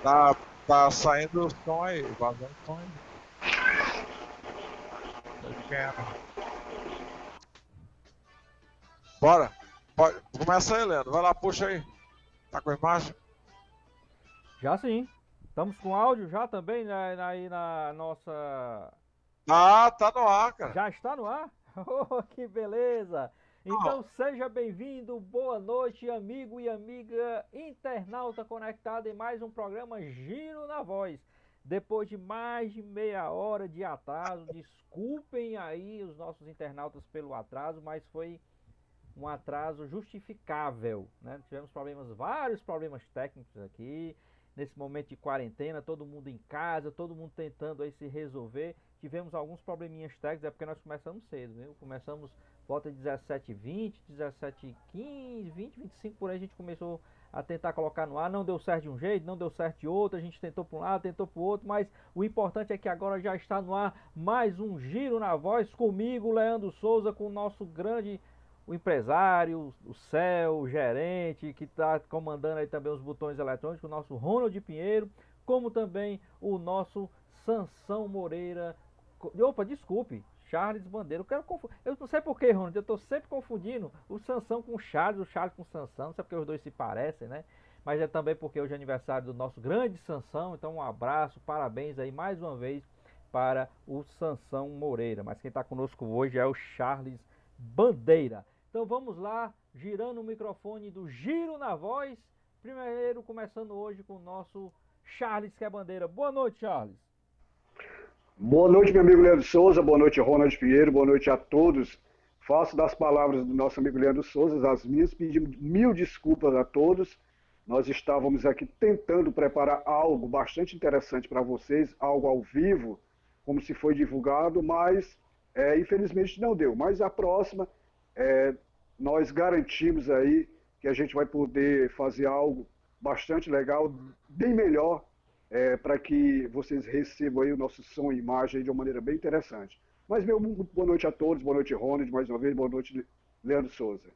Tá, tá saindo o som aí, vazando o som aí. Sei de quem é, não. Bora. Pode, começa aí, Leandro. Vai lá, puxa aí. Tá com a imagem? Já sim. Estamos com áudio já também aí na nossa. Ah, tá no ar, cara. Já está no ar? Oh, que beleza! Não, Então seja bem-vindo, boa noite, amigo e amiga internauta conectado em mais um programa Giro na Voz. Depois de mais de meia hora de atraso, desculpem aí os nossos internautas pelo atraso, mas foi um atraso justificável, né? Tivemos problemas, vários problemas técnicos aqui, nesse momento de quarentena, todo mundo em casa, todo mundo tentando aí se resolver. Tivemos alguns probleminhas técnicos, é porque nós começamos cedo, viu? Começamos volta de 17h20, 17h15, 20, 25 por aí a gente começou a tentar colocar no ar, não deu certo de um jeito, não deu certo de outro, a gente tentou para um lado, tentou para o outro, mas o importante é que agora já está no ar mais um Giro na Voz comigo, Leandro Souza, com o nosso grande o empresário, o CEO, o gerente, que está comandando aí também os botões eletrônicos, o nosso Ronald Pinheiro, como também o nosso Sansão Moreira. Opa, desculpe, Charles Bandeira. Eu não sei porquê, Ronald, eu estou sempre confundindo o Sansão com o Charles com o Sansão, não sei porque os dois se parecem, né? Mas é também porque hoje é aniversário do nosso grande Sansão, então um abraço, parabéns aí mais uma vez para o Sansão Moreira. Mas quem está conosco hoje é o Charles Bandeira. Então vamos lá, girando o microfone do Giro na Voz. Primeiro, começando hoje com o nosso Charles que é bandeira. Boa noite, Charles. Boa noite, meu amigo Leandro Souza, boa noite, Ronald Pinheiro, boa noite a todos. Faço das palavras do nosso amigo Leandro Souza as minhas, pedindo mil desculpas a todos. Nós estávamos aqui tentando preparar algo bastante interessante para vocês, algo ao vivo, como se foi divulgado, mas infelizmente não deu. Mas a próxima, é, nós garantimos aí que a gente vai poder fazer algo bastante legal, bem melhor para que vocês recebam aí o nosso som e imagem de uma maneira bem interessante. Mas, meu, boa noite a todos, boa noite, Ronald, mais uma vez, boa noite, Leandro Souza.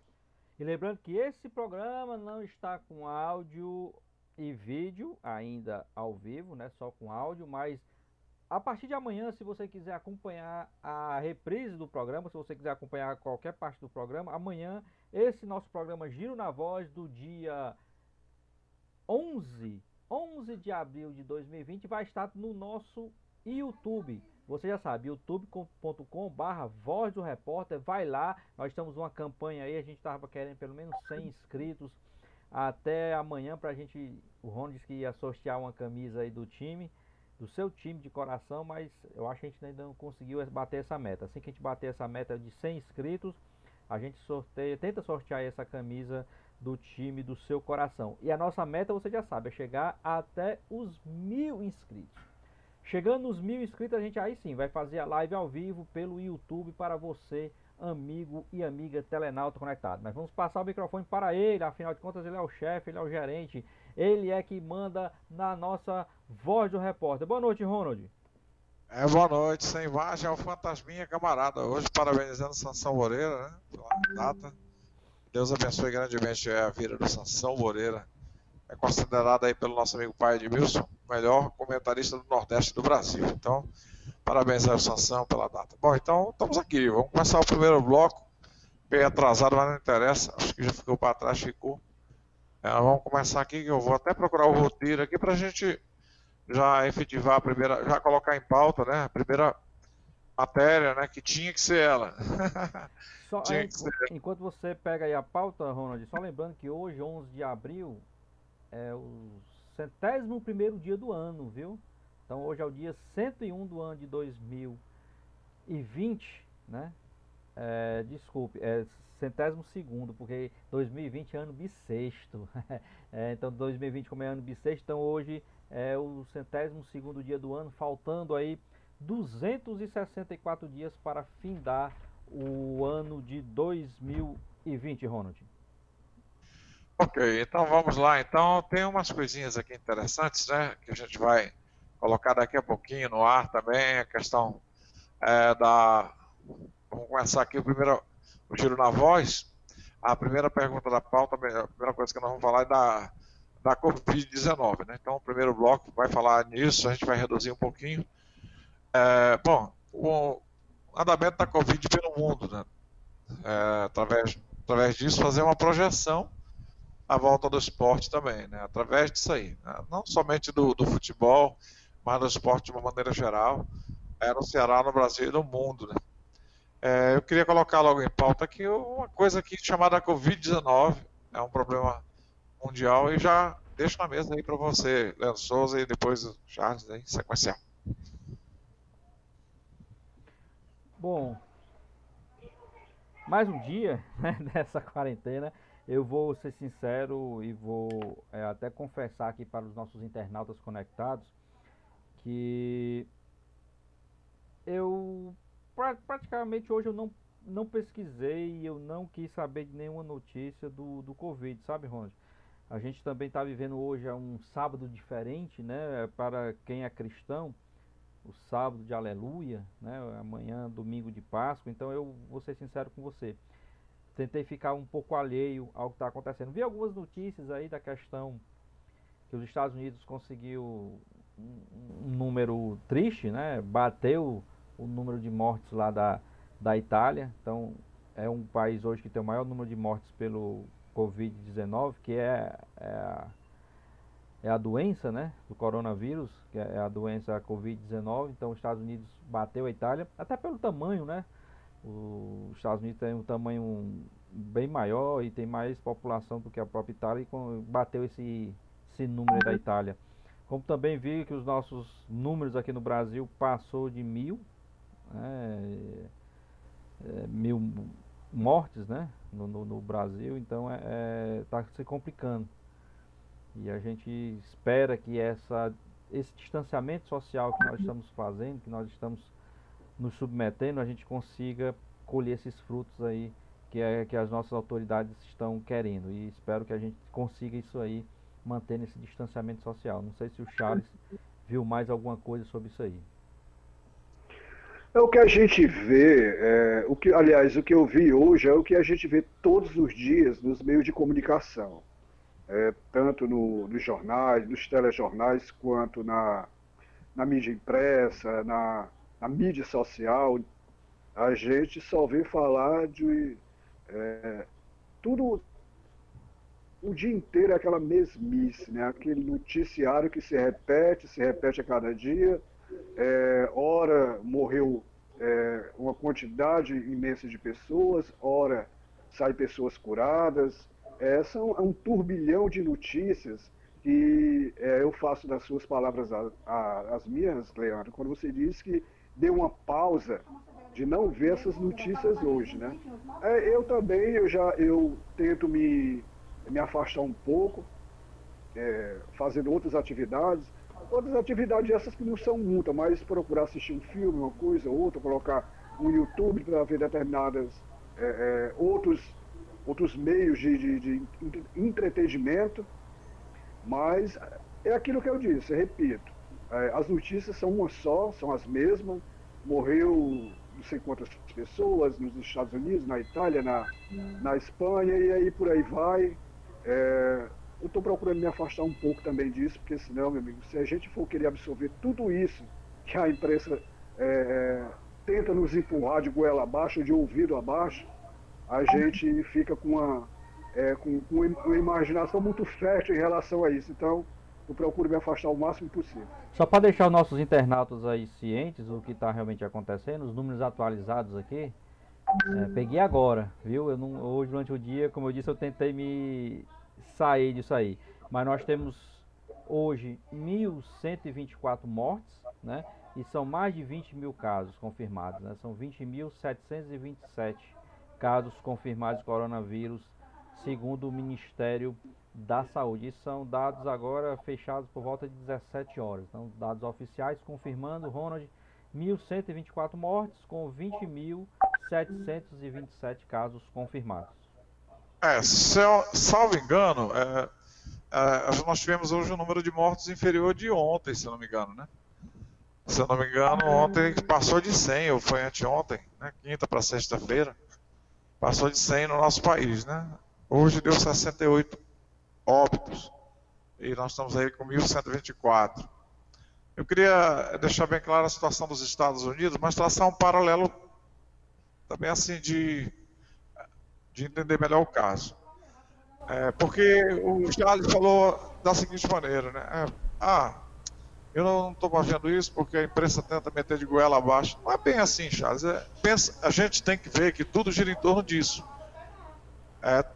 E lembrando que esse programa não está com áudio e vídeo ainda ao vivo, né? Só com áudio, mas a partir de amanhã, se você quiser acompanhar a reprise do programa, se você quiser acompanhar qualquer parte do programa, amanhã esse nosso programa Giro na Voz do dia 11 de abril de 2020 vai estar no nosso YouTube. Você já sabe, youtube.com/barra Voz do Repórter. Vai lá, nós estamos uma campanha aí, a gente estava querendo pelo menos 100 inscritos até amanhã para a gente. O Ron disse que ia sortear uma camisa aí do time, do seu time de coração, mas eu acho que a gente ainda não conseguiu bater essa meta. Assim que a gente bater essa meta de 100 inscritos, a gente sorteia, tenta sortear essa camisa do time do seu coração. E a nossa meta, você já sabe, é chegar até os 1.000 inscritos. Chegando nos 1.000 inscritos, a gente aí sim vai fazer a live ao vivo pelo YouTube para você, amigo e amiga telenauta conectado. Mas vamos passar o microfone para ele, afinal de contas ele é o chefe, ele é o gerente, ele é que manda na nossa Voz do Repórter. Boa noite, Ronald. Boa noite. Sem imagem é o Fantasminha Camarada. Hoje parabenizando Sansão Moreira, né? Pela data. Deus abençoe grandemente a vida do Sansão Moreira. É considerado aí pelo nosso amigo pai Edmilson o melhor comentarista do Nordeste do Brasil. Então, parabéns ao Sansão pela data. Bom, então estamos aqui. Vamos começar o primeiro bloco. Bem atrasado, mas não interessa. Acho que já ficou para trás, ficou. Vamos começar aqui, que eu vou até procurar o roteiro aqui para a gente já efetivar a primeira, já colocar em pauta, né? A primeira matéria, né? Que tinha que ser ela. Só, Tinha que ser. enquanto você pega aí a pauta, Ronald, só lembrando que hoje, 11 de abril, é o 101º dia do ano, viu? Então hoje é o dia 101 do ano de 2020, né? Desculpe, é 102º, porque 2020 é ano bissexto. Então 2020 como é ano bissexto, então hoje é o 102º dia do ano, faltando aí 264 dias para findar o ano de 2020, Ronald. Ok, então vamos lá. Então tem umas coisinhas aqui interessantes, né? Que a gente vai colocar daqui a pouquinho no ar também. A questão da. Vamos começar aqui o giro na voz. A primeira pergunta da pauta, a primeira coisa que nós vamos falar é da Covid-19, né? Então, o primeiro bloco vai falar nisso, a gente vai reduzir um pouquinho. Bom, o andamento da Covid pelo mundo, né? Através disso, fazer uma projeção à volta do esporte também, né? Através disso aí, né? Não somente do futebol, mas do esporte de uma maneira geral, no Ceará, no Brasil e no mundo, né? Eu queria colocar logo em pauta aqui uma coisa aqui chamada Covid-19, é um problema mundial, e já deixo na mesa aí para você, Leandro Souza, e depois o Charles aí, sequencial. Bom, mais um dia, né, dessa quarentena. Eu vou ser sincero e vou até confessar aqui para os nossos internautas conectados que eu praticamente hoje eu não pesquisei e eu não quis saber de nenhuma notícia do Covid, sabe, Ronald? A gente também está vivendo hoje um sábado diferente, né? Para quem é cristão, o sábado de Aleluia, né? Amanhã, domingo de Páscoa. Então eu vou ser sincero com você. Tentei ficar um pouco alheio ao que está acontecendo. Vi algumas notícias aí da questão que os Estados Unidos conseguiu um número triste, né? Bateu o número de mortes lá da Itália. Então é um país hoje que tem o maior número de mortes pelo Covid-19, que é a doença, né, do coronavírus, que é a doença Covid-19. Então os Estados Unidos bateu a Itália, até pelo tamanho, né? Os Estados Unidos tem um tamanho bem maior e tem mais população do que a própria Itália, e bateu esse número da Itália. Como também vi que os nossos números aqui no Brasil passou de 1.000, né, 1.000 mortes, né, no Brasil. Então está se complicando. E a gente espera que esse distanciamento social que nós estamos fazendo, que nós estamos nos submetendo, a gente consiga colher esses frutos aí que as nossas autoridades estão querendo. E espero que a gente consiga isso aí, mantendo esse distanciamento social. Não sei se o Charles viu mais alguma coisa sobre isso aí. O que a gente vê, aliás, o que eu vi hoje é o que a gente vê todos os dias nos meios de comunicação. Tanto nos jornais, nos telejornais, quanto na mídia impressa, na mídia social. A gente só vê falar de tudo o dia inteiro, aquela mesmice, né? Aquele noticiário que se repete a cada dia. Ora morreu uma quantidade imensa de pessoas, ora sai pessoas curadas. São um turbilhão de notícias que eu faço das suas palavras as minhas, Leandro, quando você disse que deu uma pausa de não ver essas notícias hoje, né? Eu também, eu tento me afastar um pouco, fazendo outras atividades essas que não são muitas, mas procurar assistir um filme, uma coisa, outra, colocar um YouTube para ver determinadas outros meios de entretenimento. Mas é aquilo que eu disse, eu repito, as notícias são uma só, são as mesmas. Morreu não sei quantas pessoas nos Estados Unidos, na Itália, na Espanha, e aí por aí vai. Eu estou procurando me afastar um pouco também disso, porque senão, meu amigo, se a gente for querer absorver tudo isso que a imprensa tenta nos empurrar de goela abaixo, de ouvido abaixo, a gente fica com uma imaginação muito fértil em relação a isso. Então, eu procuro me afastar o máximo possível. Só para deixar os nossos internautas aí cientes do que está realmente acontecendo, os números atualizados aqui, peguei agora, viu? Hoje, durante o dia, como eu disse, eu tentei me sair disso aí. Mas nós temos hoje 1.124 mortes, né? E são mais de 20 mil casos confirmados, né? São 20.727 casos confirmados de coronavírus, segundo o Ministério da Saúde. Isso são dados agora fechados por volta de 17 horas. Então, dados oficiais confirmando, Ronald, 1.124 mortes com 20.727 casos confirmados. Salvo engano, nós tivemos hoje um número de mortos inferior de ontem, se não me engano, né? Se eu não me engano, ontem passou de 100, ou foi anteontem, né? Quinta para sexta-feira, passou de 100 no nosso país, né? Hoje deu 68 óbitos. e nós estamos aí com 1.124. Eu queria deixar bem clara a situação dos Estados Unidos, mas traçar um paralelo também assim de entender melhor o caso. Porque o Charles falou da seguinte maneira, né? Eu não estou fazendo isso porque a imprensa tenta meter de goela abaixo. Não é bem assim, Charles. A gente tem que ver que tudo gira em torno disso.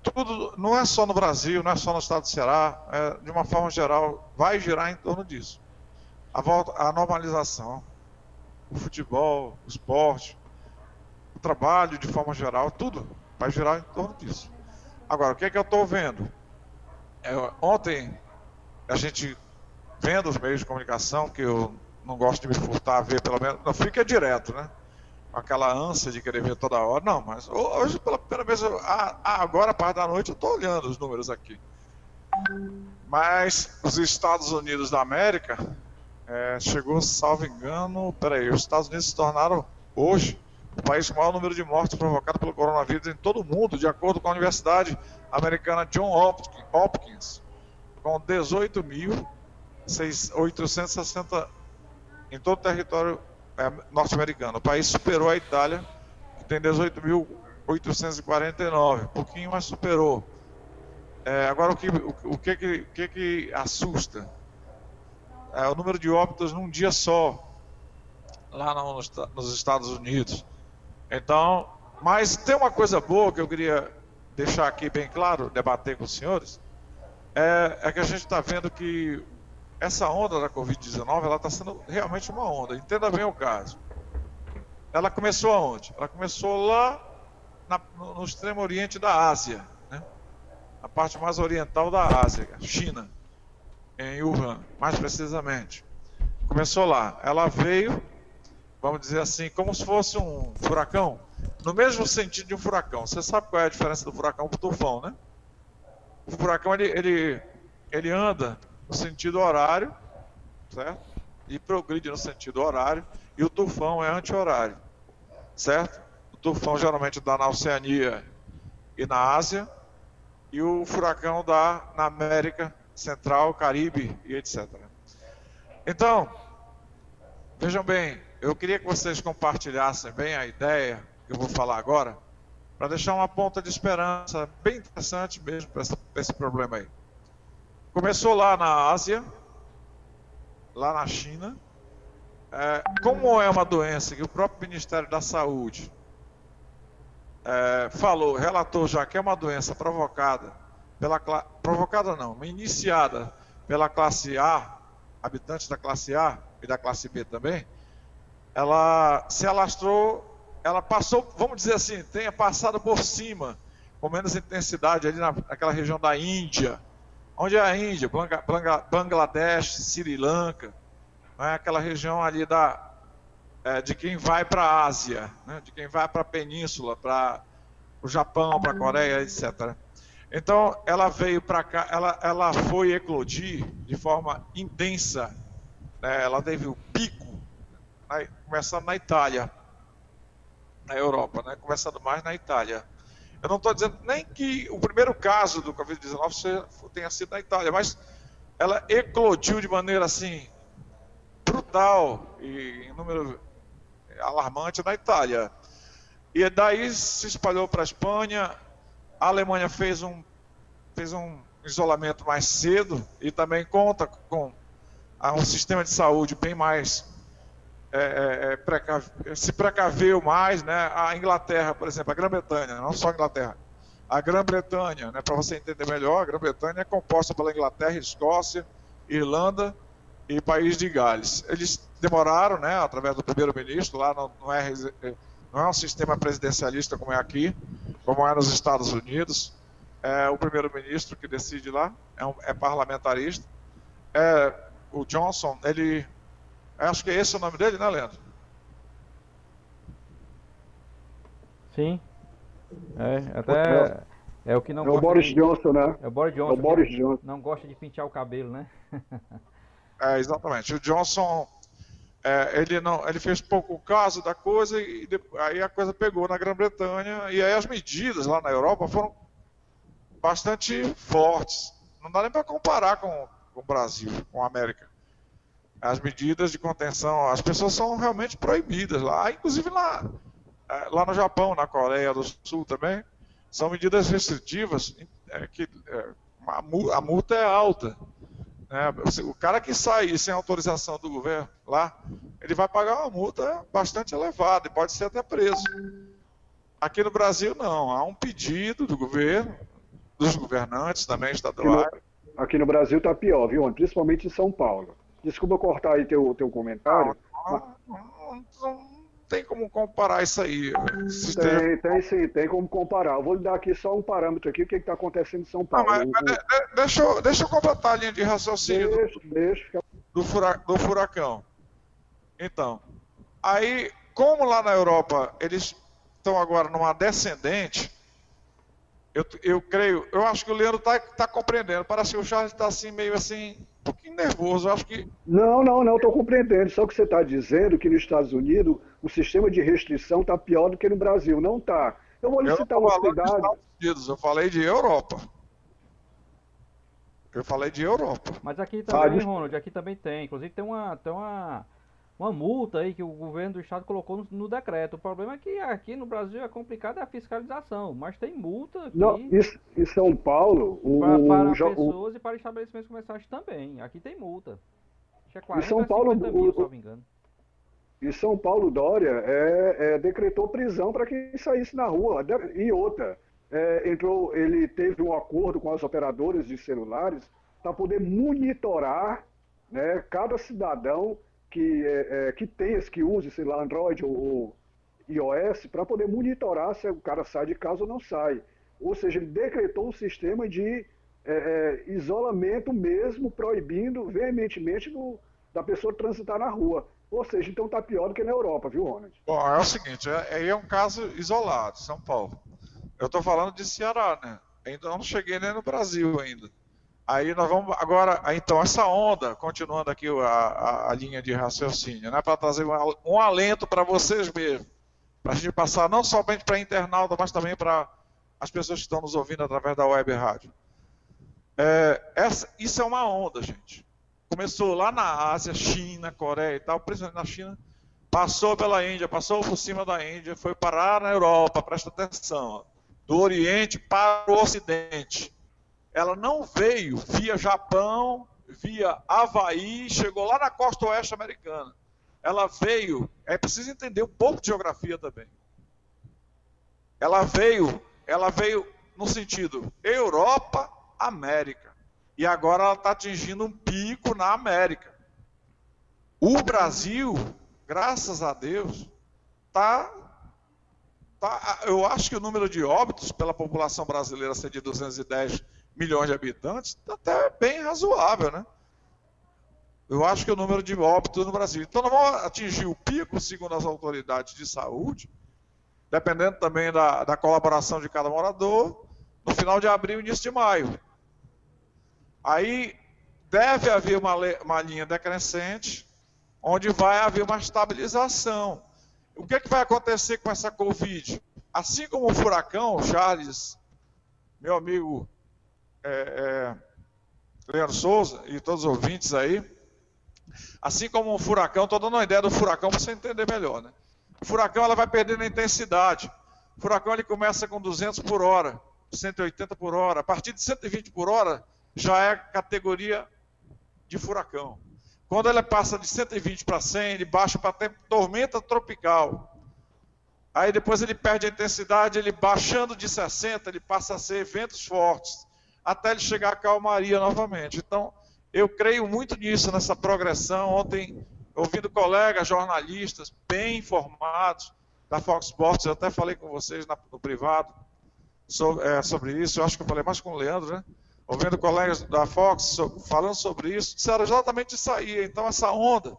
Tudo, não é só no Brasil, não é só no estado do Ceará, de uma forma geral, vai girar em torno disso. A normalização, o futebol, o esporte, o trabalho de forma geral, tudo vai girar em torno disso. Agora, o que é que eu estou vendo? Ontem, a gente vendo os meios de comunicação, que eu não gosto de me furtar a ver, pelo menos, não fica direto, né? Aquela ânsia de querer ver toda hora. Não, mas hoje, pela primeira vez, agora, a parte da noite, eu estou olhando os números aqui. Mas os Estados Unidos da América, chegou, salvo engano, os Estados Unidos se tornaram, hoje, o país com o maior número de mortes provocadas pelo coronavírus em todo o mundo, de acordo com a Universidade Americana John Hopkins, com 18.860 em todo o território norte-americano. O país superou a Itália, que tem 18.849, um pouquinho, mas superou. Agora, o que assusta? O número de óbitos num dia só, lá nos Estados Unidos. Então, mas tem uma coisa boa que eu queria deixar aqui bem claro, debater com os senhores, é que a gente está vendo que essa onda da Covid-19, ela está sendo realmente uma onda. Entenda bem o caso. Ela começou aonde? Ela começou lá no extremo oriente da Ásia, né? A parte mais oriental da Ásia, China, em Wuhan, mais precisamente. Começou lá. Ela veio, vamos dizer assim, como se fosse um furacão, no mesmo sentido de um furacão. Você sabe qual é a diferença do furacão para o tufão, né? O furacão, ele anda no sentido horário, certo? E progride no sentido horário, e o tufão é anti-horário, certo? O tufão geralmente dá na Oceania e na Ásia, e o furacão dá na América Central, Caribe e etc. Então, vejam bem, eu queria que vocês compartilhassem bem a ideia que eu vou falar agora, para deixar uma ponta de esperança bem interessante mesmo para esse problema aí. Começou lá na Ásia, lá na China. Como é uma doença que o próprio Ministério da Saúde relatou já que é uma doença iniciada pela classe A, habitantes da classe A e da classe B também, ela se alastrou, ela passou, vamos dizer assim, tenha passado por cima, com menos intensidade ali naquela região da Índia. Onde é a Índia? Bangladesh, Sri Lanka, né? Aquela região ali de quem vai para a Ásia, né? De quem vai para a Península, para o Japão, para a Coreia, etc. Então, ela veio para cá, ela foi eclodir de forma intensa, né? Ela teve o pico, né? Começando na Itália, na Europa, né? Começando mais na Itália. Eu não estou dizendo nem que o primeiro caso do Covid-19 tenha sido na Itália, mas ela eclodiu de maneira assim brutal e em número alarmante na Itália. E daí se espalhou para a Espanha. A Alemanha fez um isolamento mais cedo e também conta com um sistema de saúde bem mais se precaveu mais, né? A Inglaterra, por exemplo, a Grã-Bretanha, não só a Inglaterra, a Grã-Bretanha, né? Para você entender melhor, a Grã-Bretanha é composta pela Inglaterra, Escócia, Irlanda e País de Gales. Eles demoraram, né? Através do primeiro-ministro, lá não é um sistema presidencialista como é aqui, como é nos Estados Unidos. O primeiro-ministro que decide lá é parlamentarista. O Johnson, acho que esse é o nome dele, né, Leandro? Sim. Até é o que não gosta. É o Boris Johnson, né? É o Boris Johnson. É o Boris Johnson. Não gosta de pentear o cabelo, né? Exatamente. O Johnson, ele fez pouco caso da coisa e aí a coisa pegou na Grã-Bretanha e aí as medidas lá na Europa foram bastante fortes. Não dá nem para comparar com com o Brasil, com a América. As medidas de contenção, as pessoas são realmente proibidas lá, inclusive lá no Japão, na Coreia do Sul também, são medidas restritivas, a multa é alta. Né? O cara que sair sem autorização do governo lá, ele vai pagar uma multa bastante elevada e pode ser até preso. Aqui no Brasil não, há um pedido do governo, dos governantes também estaduais. Aqui no Brasil está pior, viu? Principalmente em São Paulo. Desculpa cortar aí teu comentário. Não tem como comparar isso aí. Tem sim, tem como comparar. Eu vou lhe dar aqui só um parâmetro aqui, o que está acontecendo em São Paulo. Deixa eu completar a linha de raciocínio do furacão. Então, aí, como lá na Europa eles estão agora numa descendente, eu acho que o Leandro está compreendendo. Parece que o Charles está assim, meio assim, um pouquinho nervoso. Eu acho que... Não, estou compreendendo. Só que você está dizendo que nos Estados Unidos o sistema de restrição está pior do que no Brasil. Não está. Eu vou lhe citar uma cidade. Estados Unidos, eu falei de Europa. Mas aqui também, Ronald, aqui também tem. Inclusive tem uma multa aí que o governo do estado colocou no decreto. O problema é que aqui no Brasil é complicado a fiscalização, mas tem multa aqui. Não, em São Paulo... para pessoas e para estabelecimentos comerciais também. Aqui tem multa. Acho que é 40 São Paulo, 50 mil, se não me engano. Em São Paulo, Dória decretou prisão para quem saísse na rua. E outra, ele teve um acordo com as operadoras de celulares para poder monitorar, né, cada cidadão que use, sei lá, Android ou iOS, para poder monitorar se o cara sai de casa ou não sai. Ou seja, ele decretou um sistema de isolamento mesmo, proibindo veementemente da pessoa transitar na rua. Ou seja, então está pior do que na Europa, viu, Ronald? Bom, é o seguinte, aí é um caso isolado, São Paulo. Eu estou falando de Ceará, né? Ainda não cheguei nem no Brasil ainda. Aí nós vamos agora, então essa onda, continuando aqui a linha de raciocínio, né, para trazer um alento para vocês mesmos, para a gente passar não somente para internauta, mas também para as pessoas que estão nos ouvindo através da web rádio. Isso é uma onda, gente. Começou lá na Ásia, China, Coreia e tal, principalmente na China, passou pela Índia, passou por cima da Índia, foi parar na Europa, presta atenção, do Oriente para o Ocidente. Ela não veio via Japão, via Havaí, chegou lá na costa oeste americana. Ela veio, é preciso entender um pouco de geografia também. Ela veio no sentido Europa, América. E agora ela está atingindo um pico na América. O Brasil, graças a Deus, eu acho que o número de óbitos pela população brasileira ser de 210 milhões de habitantes, está até bem razoável, né? Eu acho que o número de óbitos no Brasil. Então nós vamos atingir o pico, segundo as autoridades de saúde, dependendo também da colaboração de cada morador, no final de abril e início de maio. Aí deve haver uma linha decrescente, onde vai haver uma estabilização. O que vai acontecer com essa Covid? Assim como o furacão, Charles, meu amigo Leandro Souza e todos os ouvintes aí, assim como o furacão, estou dando uma ideia do furacão para você entender melhor, né? O furacão ela vai perdendo a intensidade. O furacão ele começa com 200 por hora, 180 por hora. A partir de 120 por hora já é categoria de furacão. Quando ele passa de 120 para 100, ele baixa para tormenta tropical. Aí depois ele perde a intensidade, ele baixando de 60, ele passa a ser ventos fortes, até ele chegar à calmaria novamente. Então, eu creio muito nisso, nessa progressão. Ontem, ouvindo colegas jornalistas bem informados da Fox Sports, eu até falei com vocês no privado sobre isso, eu acho que eu falei mais com o Leandro, né? Ouvindo colegas da Fox falando sobre isso, disseram exatamente isso aí. Então, essa onda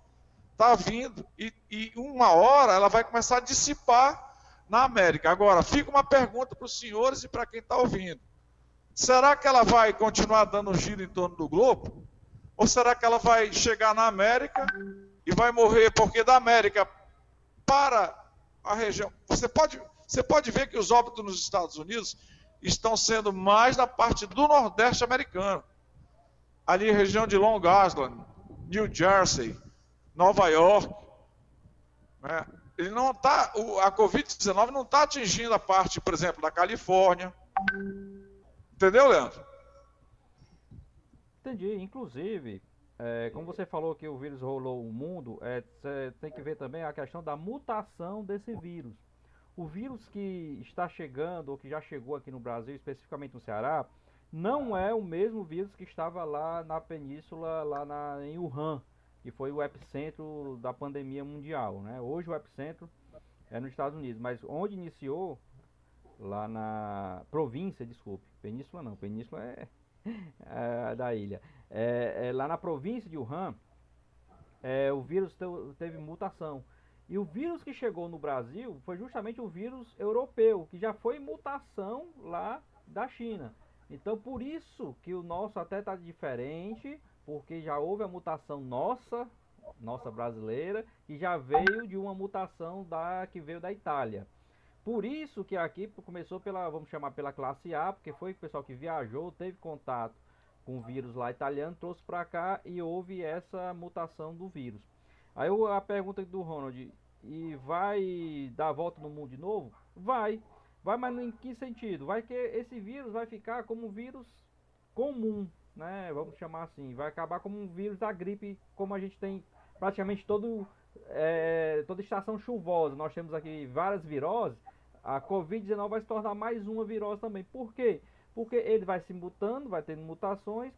está vindo e uma hora ela vai começar a dissipar na América. Agora, fica uma pergunta para os senhores e para quem está ouvindo. Será que ela vai continuar dando giro em torno do globo? Ou será que ela vai chegar na América e vai morrer? Porque da América para a região... Você pode ver que os óbitos nos Estados Unidos estão sendo mais na parte do Nordeste americano. ali região de Long Island, New Jersey, Nova York, né? Ele não tá, a Covid-19 não está atingindo a parte, por exemplo, da Califórnia. Entendeu, Leandro? Entendi. Inclusive, como você falou que o vírus rolou o mundo, você tem que ver também a questão da mutação desse vírus. O vírus que está chegando, ou que já chegou aqui no Brasil, especificamente no Ceará, não é o mesmo vírus que estava lá na península, em Wuhan, que foi o epicentro da pandemia mundial, né? Hoje o epicentro é nos Estados Unidos, mas onde iniciou, lá na província, desculpe, península não, península é da ilha. Lá na província de Wuhan, o vírus teve mutação. E o vírus que chegou no Brasil foi justamente o vírus europeu, que já foi mutação lá da China. Então, por isso que o nosso até está diferente, porque já houve a mutação nossa brasileira, e já veio de uma mutação que veio da Itália. Por isso que aqui começou vamos chamar pela classe A, porque foi o pessoal que viajou, teve contato com o vírus lá italiano, trouxe para cá e houve essa mutação do vírus. Aí a pergunta do Ronald, e vai dar a volta no mundo de novo? Vai, mas em que sentido? Vai que esse vírus vai ficar como um vírus comum, né? Vamos chamar assim, vai acabar como um vírus da gripe, como a gente tem praticamente toda estação chuvosa. Nós temos aqui várias viroses. A Covid-19 vai se tornar mais uma virose também. Por quê? Porque ele vai se mutando, vai tendo mutações.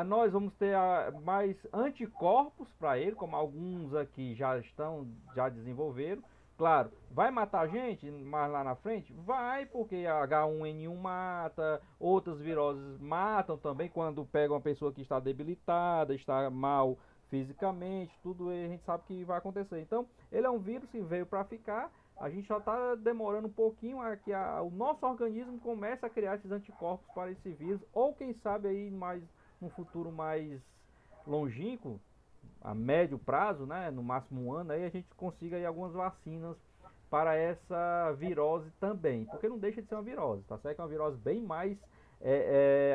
Nós vamos ter mais anticorpos para ele, como alguns aqui já desenvolveram. Claro, vai matar a gente mais lá na frente? Vai, porque a H1N1 mata, outras viroses matam também quando pega uma pessoa que está debilitada, está mal fisicamente, tudo a gente sabe que vai acontecer. Então, ele é um vírus que veio para ficar. A gente só está demorando um pouquinho a que o nosso organismo comece a criar esses anticorpos para esse vírus, ou quem sabe aí num futuro mais longínquo, a médio prazo, né, no máximo um ano, aí a gente consiga aí algumas vacinas para essa virose também, porque não deixa de ser uma virose, tá certo? É uma virose bem mais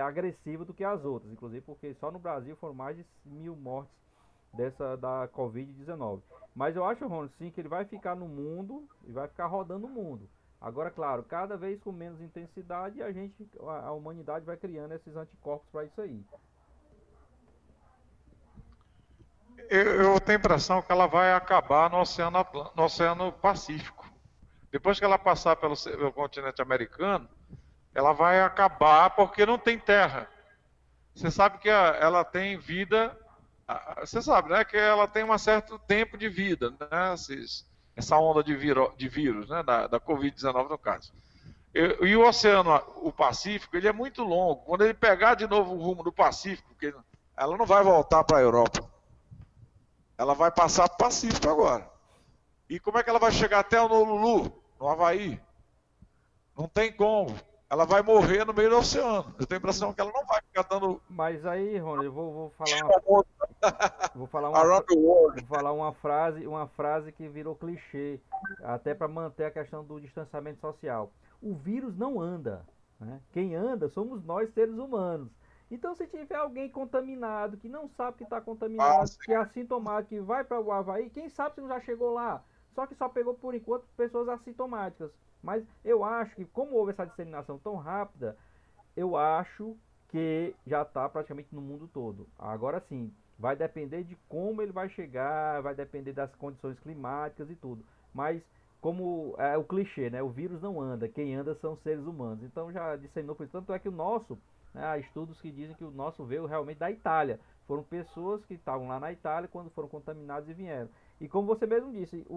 agressiva do que as outras, inclusive porque só no Brasil foram mais de 1.000 mortes da Covid-19. Mas eu acho, Ronald, sim, que ele vai ficar no mundo e vai ficar rodando o mundo. Agora, claro, cada vez com menos intensidade, a humanidade vai criando esses anticorpos para isso aí. Eu tenho a impressão que ela vai acabar no Oceano Pacífico. Depois que ela passar pelo continente americano, ela vai acabar porque não tem terra. Você sabe que ela tem vida, você sabe, né, que ela tem um certo tempo de vida, né, essa onda de vírus, né, da Covid-19 no caso. E o Pacífico, ele é muito longo. Quando ele pegar de novo o rumo do Pacífico, porque ela não vai voltar para a Europa. Ela vai passar para o Pacífico agora. E como é que ela vai chegar até o Honolulu, no Havaí? Não tem como. Ela vai morrer no meio do oceano. Eu tenho a impressão que ela não vai ficar dando... Mas aí, Ronald, eu vou falar uma frase que virou clichê, até para manter a questão do distanciamento social. O vírus não anda, né? Quem anda somos nós, seres humanos. Então, se tiver alguém contaminado, que não sabe que está contaminado, que é assintomático, que vai para o Havaí, quem sabe se não já chegou lá? Só que só pegou, por enquanto, pessoas assintomáticas. Mas eu acho que, como houve essa disseminação tão rápida, eu acho que já está praticamente no mundo todo. Agora sim, vai depender de como ele vai chegar, vai depender das condições climáticas e tudo. Mas, como é o clichê, né? O vírus não anda, quem anda são seres humanos. Então já disseminou, tanto é que o nosso... Há estudos que dizem que o nosso veio realmente da Itália. Foram pessoas que estavam lá na Itália quando foram contaminadas e vieram. E como você mesmo disse,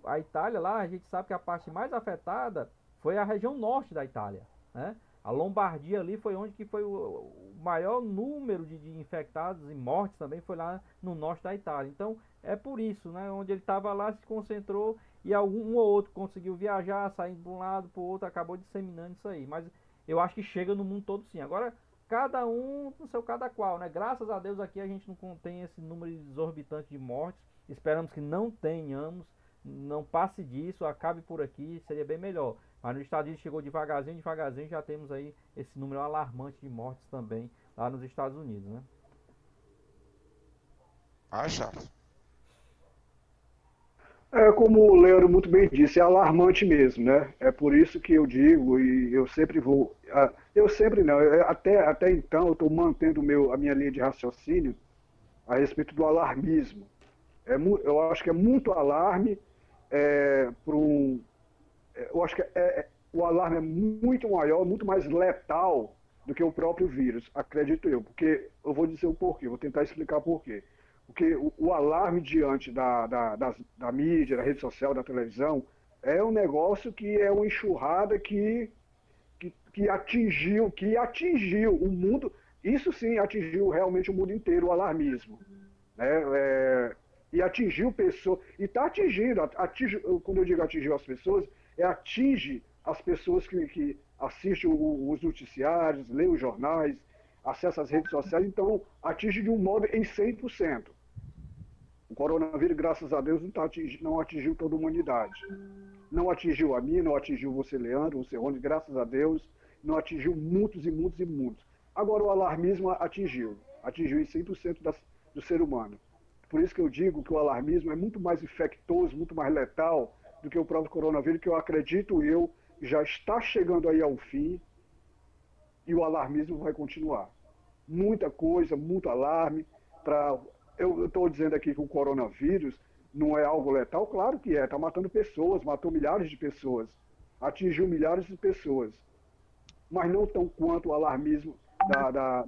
a Itália lá, a gente sabe que a parte mais afetada foi a região norte da Itália, né? A Lombardia ali foi onde que foi o maior número de infectados e mortes também foi lá no norte da Itália. Então é por isso, né? Onde ele estava lá se concentrou e um ou outro conseguiu viajar, saindo de um lado para o outro, acabou disseminando isso aí. Mas eu acho que chega no mundo todo sim. Agora, cada um no seu cada qual, né? Graças a Deus aqui a gente não contém esse número exorbitante de mortes. Esperamos que não tenhamos, não passe disso, acabe por aqui, seria bem melhor. Mas nos Estados Unidos chegou devagarzinho, já temos aí esse número alarmante de mortes também lá nos Estados Unidos, né? Vai, Charles. É como o Leandro muito bem disse, é alarmante mesmo, né? É por isso que eu digo, e eu sempre vou. Eu sempre não, até então eu estou mantendo a minha linha de raciocínio a respeito do alarmismo. Eu acho que é muito alarme para um. Eu acho que o alarme é muito maior, muito mais letal do que o próprio vírus, acredito eu. Porque eu vou dizer o porquê, vou tentar explicar o porquê. Porque o alarme diante da mídia, da rede social, da televisão, é um negócio que é uma enxurrada que atingiu o mundo. Isso sim atingiu realmente o mundo inteiro, o alarmismo. Né? E atingiu pessoas. E está atingindo, quando eu digo atingiu as pessoas, atinge as pessoas que assistem os noticiários, leem os jornais, acessam as redes sociais, então atinge de um modo em 100%. O coronavírus, graças a Deus, não atingiu toda a humanidade. Não atingiu a mim, não atingiu você, Leandro, você, Rony, graças a Deus, não atingiu muitos e muitos e muitos. Agora o alarmismo atingiu em 100% do ser humano. Por isso que eu digo que o alarmismo é muito mais infectoso, muito mais letal do que o próprio coronavírus, que eu acredito já está chegando aí ao fim e o alarmismo vai continuar. Muita coisa, muito alarme. Eu estou dizendo aqui que o coronavírus não é algo letal, claro que é, está matando pessoas, matou milhares de pessoas, atingiu milhares de pessoas, mas não tão quanto o alarmismo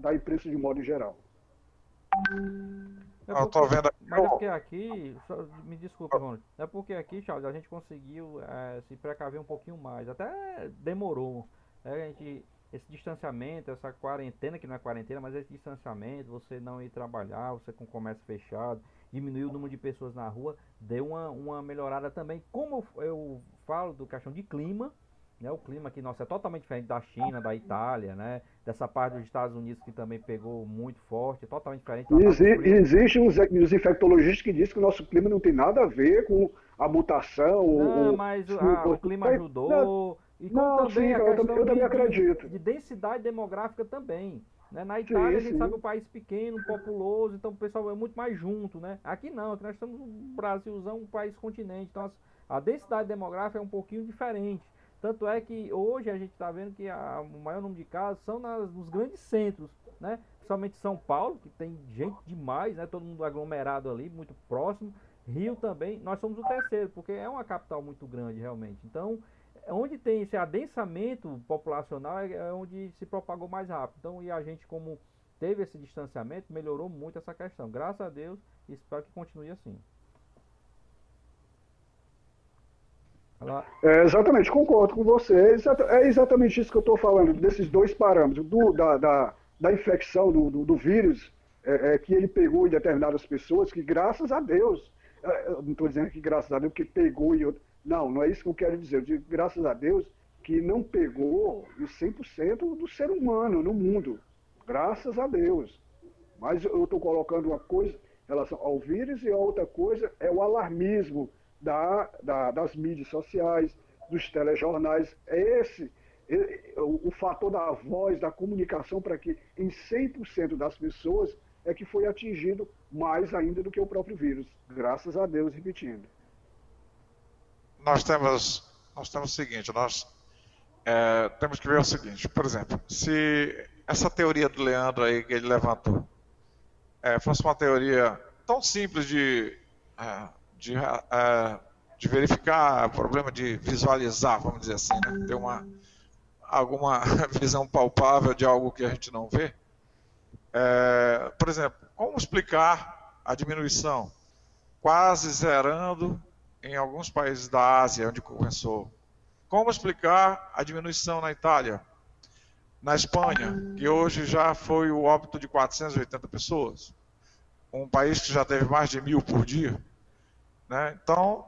da imprensa de modo geral. Eu tô vendo aqui. Mas é porque aqui, me desculpa, Rony, é porque aqui, Charles, a gente conseguiu se precaver um pouquinho mais, até demorou, né? Esse distanciamento, essa quarentena, que não é quarentena, mas esse distanciamento, você não ir trabalhar, você com o comércio fechado, diminuir o número de pessoas na rua, deu uma melhorada também. Como eu falo do questão de clima, né? O clima aqui nosso é totalmente diferente da China, da Itália, né? Dessa parte dos Estados Unidos que também pegou muito forte, é totalmente diferente. Existem os infectologistas que dizem que o nosso clima não tem nada a ver com a mutação. Não, mas o clima ajudou. E como também sim, a questão eu também acredito. de densidade demográfica também. Né? Na Itália, a gente sabe, um país pequeno, populoso, então o pessoal é muito mais junto, né? Aqui não, aqui nós estamos no Brasilzão, um país continente, então a densidade demográfica é um pouquinho diferente. Tanto é que hoje a gente está vendo que o maior número de casos são nos grandes centros, né? Principalmente São Paulo, que tem gente demais, né? Todo mundo aglomerado ali, muito próximo. Rio também, nós somos o terceiro, porque é uma capital muito grande realmente. Então, onde tem esse adensamento populacional é onde se propagou mais rápido. Então, e a gente, como teve esse distanciamento, melhorou muito essa questão. Graças a Deus, e espero que continue assim. Exatamente, concordo com você. É exatamente isso que eu estou falando, desses dois parâmetros, da infecção do vírus, que ele pegou em determinadas pessoas, que graças a Deus, eu não estou dizendo que graças a Deus que pegou em outro. Não é isso que eu quero dizer. Eu digo graças a Deus que não pegou os 100% do ser humano no mundo. Graças a Deus. Mas eu estou colocando uma coisa em relação ao vírus e a outra coisa é o alarmismo das mídias sociais, dos telejornais. O fator da voz, da comunicação, para que em 100% das pessoas é que foi atingido mais ainda do que o próprio vírus. Graças a Deus, repetindo. Nós temos o seguinte, temos que ver o seguinte, por exemplo, se essa teoria do Leandro aí que ele levantou fosse uma teoria tão simples de verificar, problema de visualizar, vamos dizer assim, né? Ter alguma visão palpável de algo que a gente não vê. Por exemplo, como explicar a diminuição quase zerando em alguns países da Ásia, onde começou? Como explicar a diminuição na Itália, na Espanha, que hoje já foi o óbito de 480 pessoas? Um país que já teve mais de 1.000 por dia. Né? Então,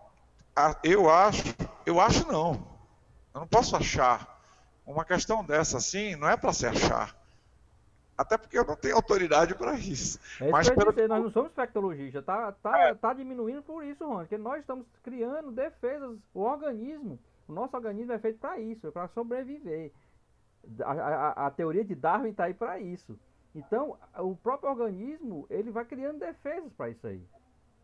eu acho não. Eu não posso achar. Uma questão dessa assim não é para se achar. Até porque eu não tenho autoridade para isso. Mas pelo dizer, nós não somos infectologistas. Tá diminuindo por isso, Rony, porque nós estamos criando defesas. O nosso organismo é feito para isso, é para sobreviver. A teoria de Darwin está aí para isso. Então, o próprio organismo, ele vai criando defesas para isso aí.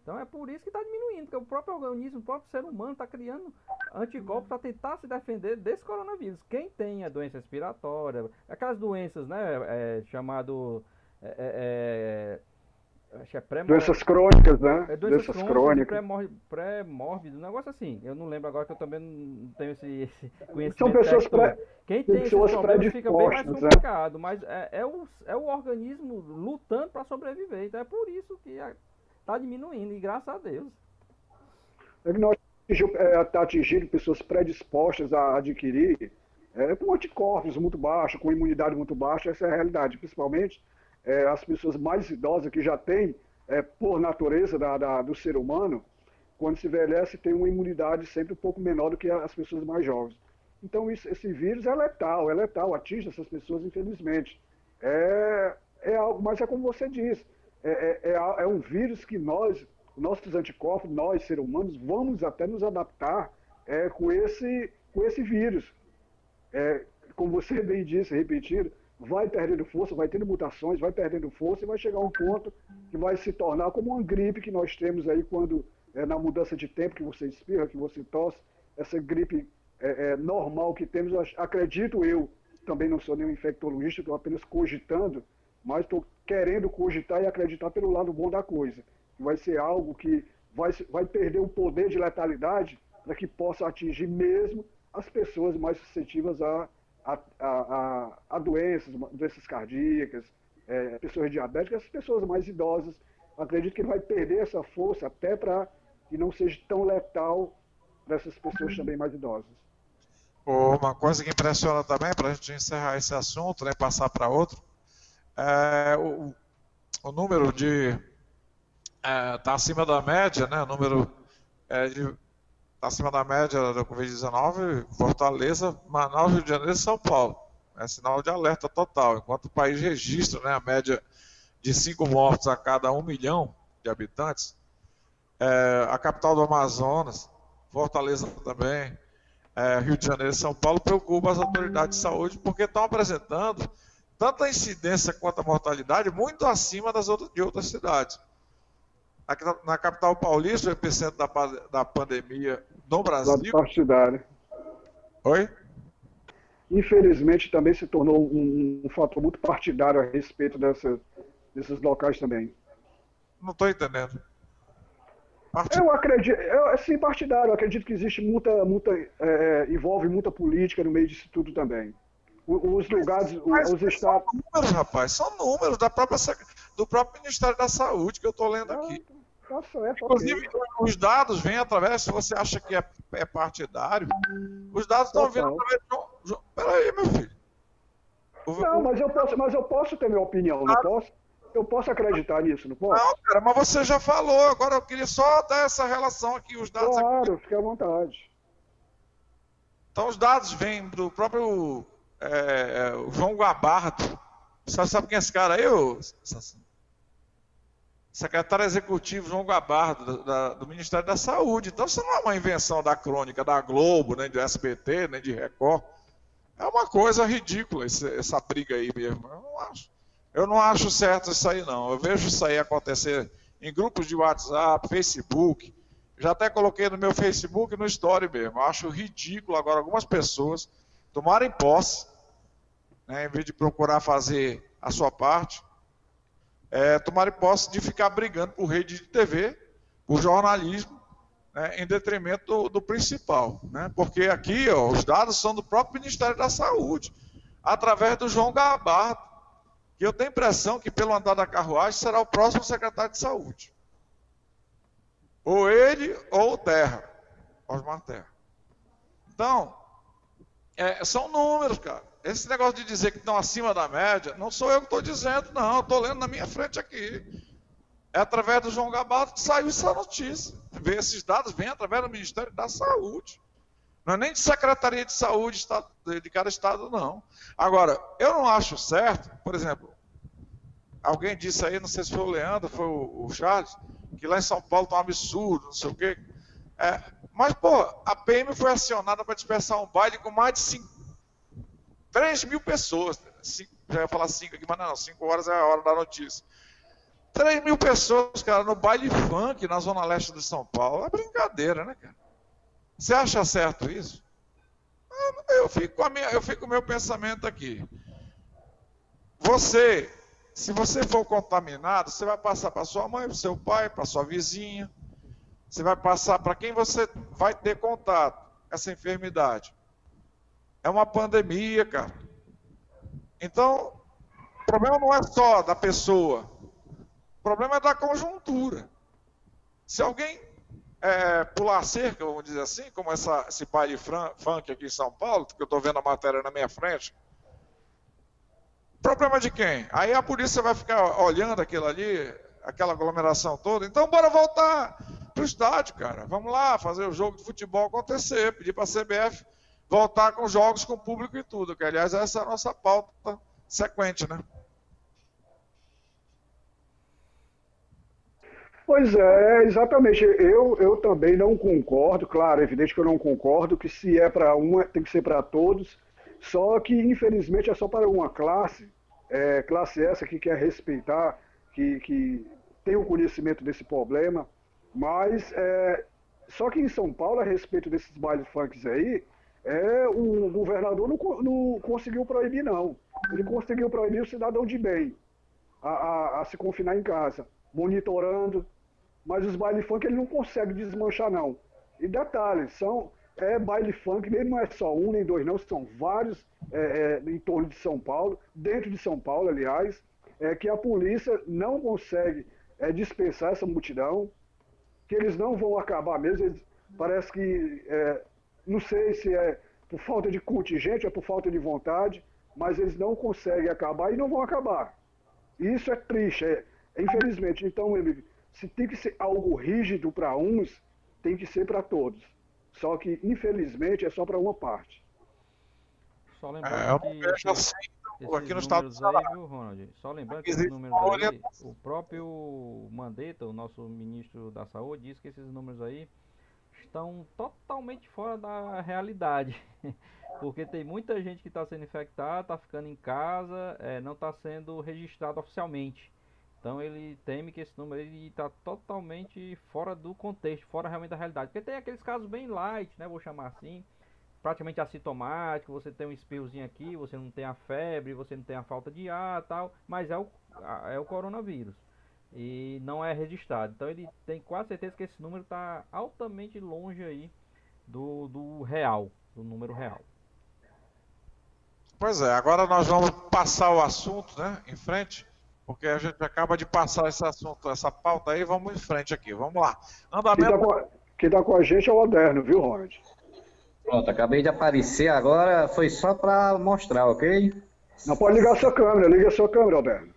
Então é por isso que está diminuindo, porque o próprio organismo, o próprio ser humano está criando anticorpos para tentar se defender desse coronavírus. Quem tem a doença respiratória, aquelas doenças, né, chamado... acho que é Doenças crônicas, né? doenças Doenças crônicas, crônicas. pré-mórbido, um negócio assim. Eu não lembro agora que eu também não tenho esse conhecimento São pessoas, técnico. Quem tem esses problemas fica bem mais predispostas, né? complicado, mas é o organismo lutando para sobreviver. Então é por isso que está diminuindo, e graças a Deus. Ele não está atingindo pessoas predispostas a adquirir com anticorpos muito baixos, com imunidade muito baixa, essa é a realidade. Principalmente as pessoas mais idosas que já têm, por natureza do ser humano, quando se envelhece, tem uma imunidade sempre um pouco menor do que as pessoas mais jovens. Então esse vírus é letal, atinge essas pessoas, infelizmente. É algo, mas é como você diz, é um vírus que nossos anticorpos, nós, seres humanos, vamos até nos adaptar com esse vírus. Como você bem disse, repetindo, vai perdendo força, vai tendo mutações, vai perdendo força e vai chegar a um ponto que vai se tornar como uma gripe que nós temos aí quando, na mudança de tempo, que você espirra, que você tosse, essa gripe normal que temos, acredito eu, também não sou nenhum infectologista, estou apenas cogitando, mas estou querendo cogitar e acreditar pelo lado bom da coisa. Vai ser algo que vai perder o poder de letalidade para que possa atingir mesmo as pessoas mais suscetíveis a doenças cardíacas, pessoas diabéticas, as pessoas mais idosas. Acredito que ele vai perder essa força até para que não seja tão letal para essas pessoas também mais idosas. Uma coisa que impressiona também, para a gente encerrar esse assunto, né, passar para outro, o número está acima da média, né? O número está acima da média da Covid-19, Fortaleza, Manaus, Rio de Janeiro e São Paulo. É sinal de alerta total. Enquanto o país registra, né, a média de 5 mortos a cada 1 milhão de habitantes, a capital do Amazonas, Fortaleza também, Rio de Janeiro e São Paulo, preocupa as autoridades de saúde porque estão apresentando tanto a incidência quanto a mortalidade muito acima de outras cidades. Na capital paulista, o epicentro da pandemia no Brasil... Lado partidário. Oi? Infelizmente, também se tornou um fator muito partidário a respeito desses locais também. Não estou entendendo. Eu acredito, sim, partidário. Eu acredito que existe envolve muita política no meio disso tudo também. Os lugares, os estados... São números, rapaz, são números do próprio Ministério da Saúde que eu estou lendo aqui. Inclusive, os dados vêm através, se você acha que é partidário, os dados estão vindo através de... Peraí, meu filho. Não, mas eu posso ter minha opinião, não posso? Eu posso acreditar nisso, não posso? Não, cara, mas você já falou, agora eu queria só dar essa relação aqui, os dados... Claro, aqui. fique à vontade. Então, os dados vêm do próprio João Gabardo. Você sabe quem é esse cara aí, ô? Secretário Executivo João Gabardo, do Ministério da Saúde. Então, isso não é uma invenção da crônica da Globo, nem do SBT, nem de Record. É uma coisa ridícula essa briga aí mesmo. Eu não acho certo isso aí, não. Eu vejo isso aí acontecer em grupos de WhatsApp, Facebook. Já até coloquei no meu Facebook no Story mesmo. Eu acho ridículo agora algumas pessoas tomarem posse, né, em vez de procurar fazer a sua parte, tomarem posse de ficar brigando por rede de TV, por jornalismo, né, em detrimento do principal. Né? Porque aqui os dados são do próprio Ministério da Saúde, através do João Gabardo, que eu tenho a impressão que, pelo andar da carruagem, será o próximo secretário de Saúde. Ou ele, ou o Terra, Osmar Terra. Então, são números, cara. Esse negócio de dizer que estão acima da média, não sou eu que estou dizendo, não. Eu estou lendo na minha frente aqui. É através do João Gabardo que saiu essa notícia. Esses dados vêm através do Ministério da Saúde. Não é nem de Secretaria de Saúde de cada estado, não. Agora, eu não acho certo, por exemplo, alguém disse aí, não sei se foi o Leandro, foi o Charles, que lá em São Paulo está um absurdo, não sei o quê. Mas, pô, a PM foi acionada para dispersar um baile com mais de 3 mil pessoas. Já ia falar 5 aqui, mas não, 5 horas é a hora da notícia. 3 mil pessoas, cara, no baile funk na zona leste de São Paulo. É brincadeira, né, cara? Você acha certo isso? Eu fico com o meu pensamento aqui. Se você for contaminado, você vai passar para sua mãe, para seu pai, para sua vizinha. Você vai passar para quem você vai ter contato, essa enfermidade. É uma pandemia, cara. Então, o problema não é só da pessoa. O problema é da conjuntura. Se alguém pular cerca, vamos dizer assim, como esse baile funk aqui em São Paulo, que eu estou vendo a matéria na minha frente, problema de quem? Aí a polícia vai ficar olhando aquilo ali, aquela aglomeração toda. Então, bora voltar pro estádio, cara. Vamos lá fazer o jogo de futebol acontecer, pedir para a CBF voltar com jogos com público e tudo, que aliás essa é a nossa pauta sequente, né? Pois é, exatamente. Eu também não concordo, claro, é evidente que eu não concordo que se é para uma, tem que ser para todos, só que infelizmente é só para uma classe, classe essa que quer respeitar, que tem o conhecimento desse problema, mas só que em São Paulo, a respeito desses bailes funks aí, o governador não conseguiu proibir, não. Ele conseguiu proibir o cidadão de bem a se confinar em casa, monitorando, mas os baile funk ele não consegue desmanchar, não. E detalhe, baile funk, nem não é só um, nem dois, não, são vários em torno de São Paulo, dentro de São Paulo, aliás, que a polícia não consegue dispensar essa multidão, que eles não vão acabar mesmo, parece que, não sei se é por falta de contingente, é por falta de vontade, mas eles não conseguem acabar e não vão acabar. Isso é triste, infelizmente. Então, meu amigo, se tem que ser algo rígido para uns, tem que ser para todos. Só que, infelizmente, é só para uma parte. Só lembrando que aqui no esses estado do números Ceará. aí, viu, Ronald? Só lembrando que esses números aí, o próprio Mandetta, o nosso ministro da Saúde, disse que esses números aí estão totalmente fora da realidade. Porque tem muita gente que está sendo infectada, está ficando em casa, não está sendo registrado oficialmente. Então ele teme que esse número está totalmente fora do contexto, fora realmente da realidade. Porque tem aqueles casos bem light, né? Vou chamar assim, praticamente assintomático, você tem um espirrozinho aqui, você não tem a febre, você não tem a falta de ar e tal, mas é o coronavírus. E não é registrado. Então ele tem quase certeza que esse número está altamente longe aí do real, do número real. Pois é, agora nós vamos passar o assunto, né, em frente, porque a gente acaba de passar esse assunto, essa pauta aí, vamos em frente aqui, vamos lá. Andamento... Quem tá com a gente é o Aderno, viu, Ronald? Pronto, acabei de aparecer agora, foi só para mostrar, ok? Não pode ligar a sua câmera, liga a sua câmera, Aderno.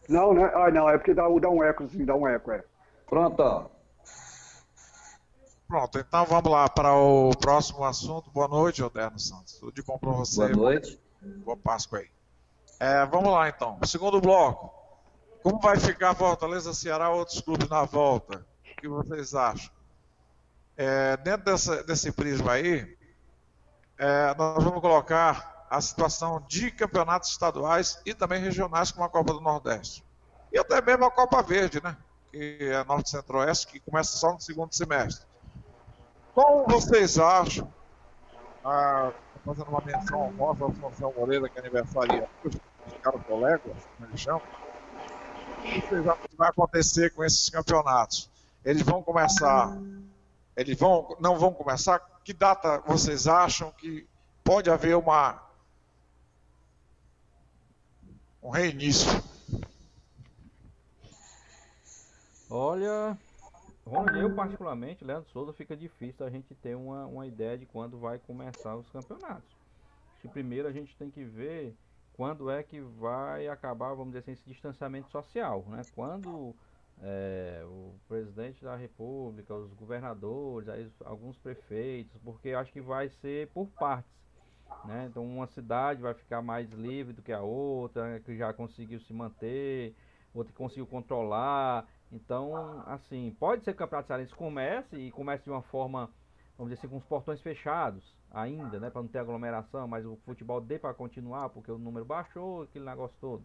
Não, né? Ah, não, é porque dá um ecozinho, dá um eco, Pronto, ó. Pronto, então vamos lá para o próximo assunto. Boa noite, Aderno Santos. Tudo de bom para você. Boa noite. Boa Páscoa aí. Vamos lá então. Segundo bloco. Como vai ficar Fortaleza, Ceará e outros clubes na volta? O que vocês acham? Dentro desse prisma aí, nós vamos colocar a situação de campeonatos estaduais e também regionais, como a Copa do Nordeste. E até mesmo a Copa Verde, né? Que é Norte Centro-Oeste, que começa só no segundo semestre. Como vocês acham, fazendo uma menção honrosa ao Sansão Moreira, que é aniversaria hoje, os caras colegas, como eles chamam, o que vocês acham que vai acontecer com esses campeonatos? Eles vão começar, não vão começar? Que data vocês acham que pode haver um reinício? Olha, Ronald, eu particularmente, Leandro Souza, fica difícil a gente ter uma ideia de quando vai começar os campeonatos. Acho que primeiro a gente tem que ver quando é que vai acabar, vamos dizer assim, esse distanciamento social, né? Quando o presidente da República, os governadores, aí, alguns prefeitos, porque eu acho que vai ser por partes, né? Então uma cidade vai ficar mais livre do que a outra, que já conseguiu se manter, outra que conseguiu controlar. Então, assim, pode ser que o Campeonato Cearense comece de uma forma, vamos vamos dizer assim, com os portões fechados ainda, né, para não ter aglomeração, mas o futebol dê para continuar porque o número baixou, aquele negócio todo,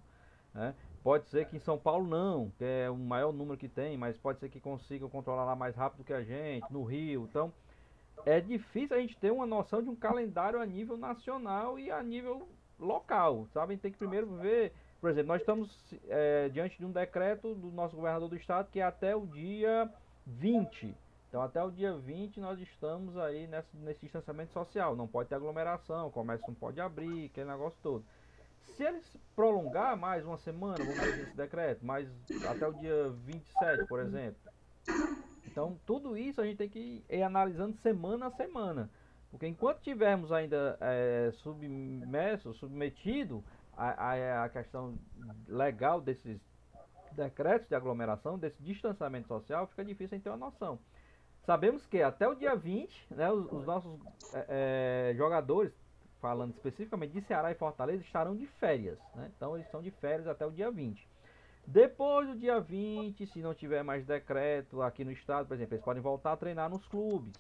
né? Pode ser que em São Paulo não, que é o maior número que tem, mas pode ser que consiga controlar lá mais rápido que a gente, no Rio. Então, é difícil a gente ter uma noção de um calendário a nível nacional e a nível local, sabe? Tem que primeiro ver, por exemplo, nós estamos diante de um decreto do nosso governador do estado que é até o dia 20. Então até o dia 20 nós estamos aí nesse distanciamento social, não pode ter aglomeração, o comércio não pode abrir, aquele negócio todo. Se eles prolongar mais uma semana, vamos dizer esse decreto, mas até o dia 27, por exemplo. Então tudo isso a gente tem que ir analisando semana a semana. Porque enquanto tivermos ainda submetido a questão legal desses decretos de aglomeração, desse distanciamento social, fica difícil a gente ter uma noção. Sabemos que até o dia 20, né, os nossos jogadores, falando especificamente de Ceará e Fortaleza, estarão de férias, né? Então eles estão de férias até o dia 20. Depois do dia 20, se não tiver mais decreto aqui no estado, por exemplo, eles podem voltar a treinar nos clubes,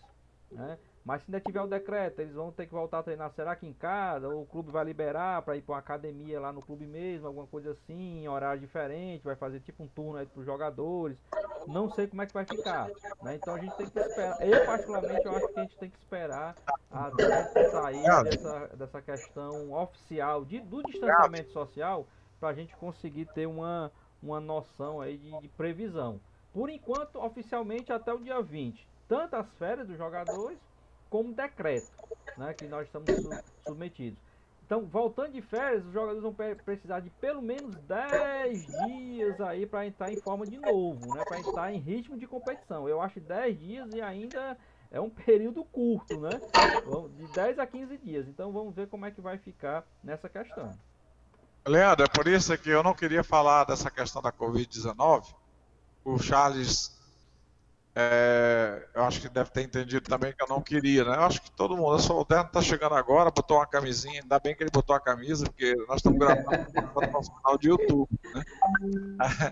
né? Mas se ainda tiver o decreto, eles vão ter que voltar a treinar, será que em casa? Ou o clube vai liberar para ir para uma academia lá no clube mesmo, alguma coisa assim, em horário diferente, vai fazer tipo um turno aí para os jogadores. Não sei como é que vai ficar, né? Então a gente tem que esperar. Eu particularmente eu acho que a gente tem que esperar até sair dessa questão oficial do distanciamento social para a gente conseguir ter uma noção aí de previsão. Por enquanto, oficialmente até o dia 20, tanto as férias dos jogadores como decreto, né, que nós estamos submetidos. Então, voltando de férias, os jogadores vão precisar de pelo menos 10 dias aí para entrar em forma de novo, né, para entrar em ritmo de competição. Eu acho 10 dias e ainda é um período curto, né, de 10 a 15 dias. Então, vamos ver como é que vai ficar nessa questão. Leandro, é por isso que eu não queria falar dessa questão da Covid-19. O Charles, eu acho que deve ter entendido também que eu não queria, né? Eu acho que todo mundo, o Derno está chegando agora, botou uma camisinha, ainda bem que ele botou a camisa, porque nós estamos gravando no nosso canal de YouTube, né?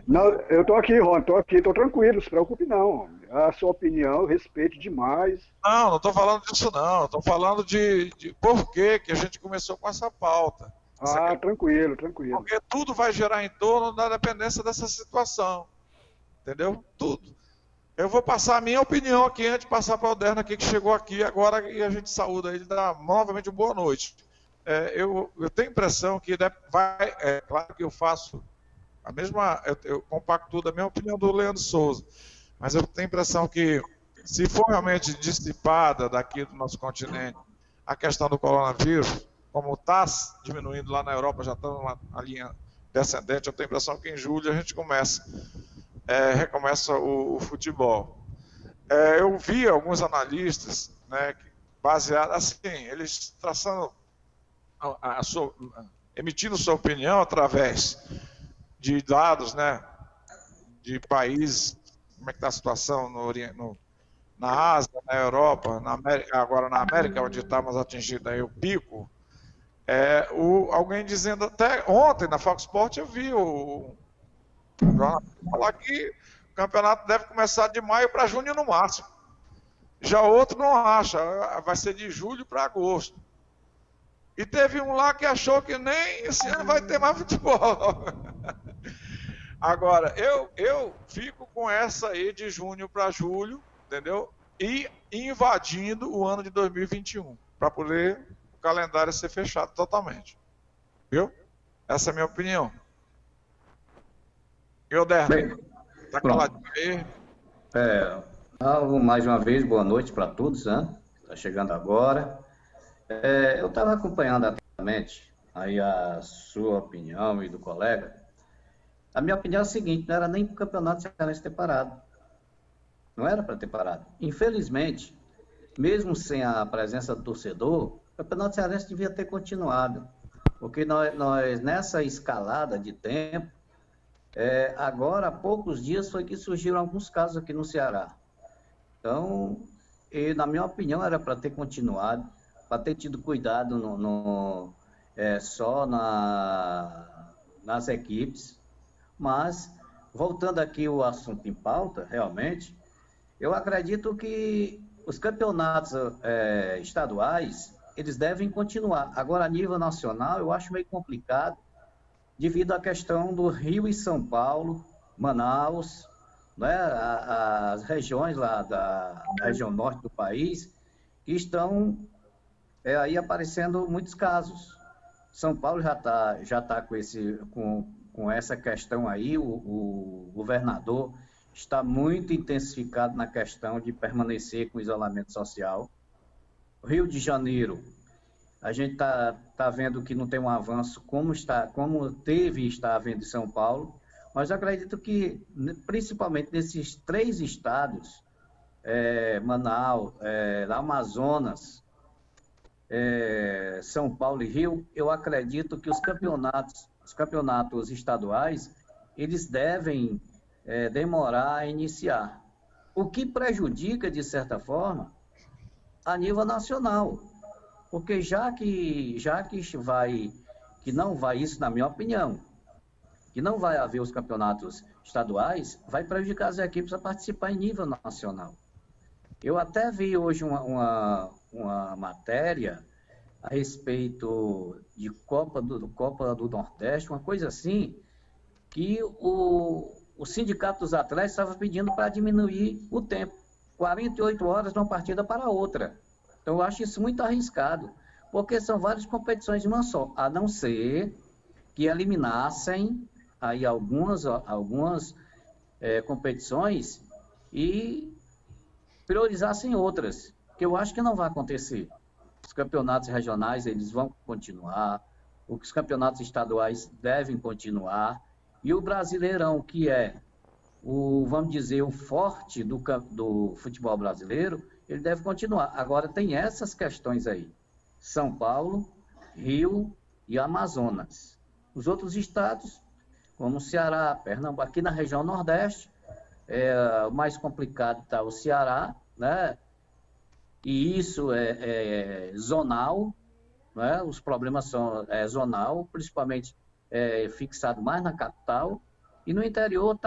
Não, eu estou aqui, Ron, estou tranquilo, não se preocupe não. A sua opinião eu respeito demais. Não estou falando disso não, estou falando de por que a gente começou com essa pauta. Tranquilo. Porque tudo vai gerar em torno da dependência dessa situação, entendeu? Tudo. Eu vou passar a minha opinião aqui antes de passar para o Derno aqui que chegou aqui agora e a gente saúda ele, dá novamente uma boa noite. Eu tenho a impressão que claro que eu faço a mesma, eu compacto da mesma opinião do Leandro Souza, mas eu tenho a impressão que se for realmente dissipada daqui do nosso continente a questão do coronavírus, como está diminuindo lá na Europa, já está numa linha descendente, eu tenho a impressão que em julho a gente recomeça o futebol. Eu vi alguns analistas, né, baseados assim, eles traçando emitindo sua opinião através de dados, né, de países, como é que está a situação na Ásia, na Europa, na América, agora na América, onde estamos atingindo aí o pico. Alguém dizendo, até ontem na Fox Sports eu vi falar que o campeonato deve começar de maio para junho no máximo. Já outro não acha, vai ser de julho para agosto. E teve um lá que achou que nem esse ano vai ter mais futebol. Agora, eu fico com essa aí de junho para julho, entendeu? E invadindo o ano de 2021, para poder o calendário ser fechado totalmente. Viu? Essa é a minha opinião. E o Derno, tá caladinho aí? Mais uma vez, boa noite para todos, né? Tá chegando agora. Eu estava acompanhando atentamente aí a sua opinião e do colega. A minha opinião é a seguinte, não era nem para o campeonato cearense ter parado. Não era para ter parado. Infelizmente, mesmo sem a presença do torcedor, o campeonato cearense devia ter continuado. Porque nós nessa escalada de tempo, agora há poucos dias foi que surgiram alguns casos aqui no Ceará. Então, na minha opinião, era para ter continuado, para ter tido cuidado só nas equipes. Mas, voltando aqui ao assunto em pauta, realmente, eu acredito que os campeonatos estaduais, eles devem continuar. Agora, a nível nacional, eu acho meio complicado, devido à questão do Rio e São Paulo, Manaus, né, as regiões lá da região norte do país, que estão aí aparecendo muitos casos. São Paulo já tá com essa questão aí, o governador está muito intensificado na questão de permanecer com isolamento social. Rio de Janeiro, a gente está vendo que não tem um avanço como teve e está havendo em São Paulo, mas eu acredito que, principalmente nesses 3 estados, Manaus, Amazonas, São Paulo e Rio, eu acredito que os campeonatos estaduais, eles devem demorar a iniciar, o que prejudica, de certa forma, a nível nacional, porque já que não vai, isso na minha opinião, que não vai haver os campeonatos estaduais, vai prejudicar as equipes a participar em nível nacional. Eu até vi hoje uma matéria a respeito de Copa do Nordeste, uma coisa assim, que o Sindicato dos Atletas estava pedindo para diminuir o tempo, 48 horas de uma partida para outra. Então, eu acho isso muito arriscado, porque são várias competições de uma só, a não ser que eliminassem aí algumas competições e priorizassem outras, que eu acho que não vai acontecer. Os campeonatos regionais, eles vão continuar, os campeonatos estaduais devem continuar, e o Brasileirão, que é vamos dizer, o forte do futebol brasileiro, ele deve continuar. Agora, tem essas questões aí. São Paulo, Rio e Amazonas. Os outros estados, como Ceará, Pernambuco, aqui na região Nordeste, o mais complicado está o Ceará, né? E isso é zonal, né? Os problemas são zonal, principalmente fixado mais na capital, e no interior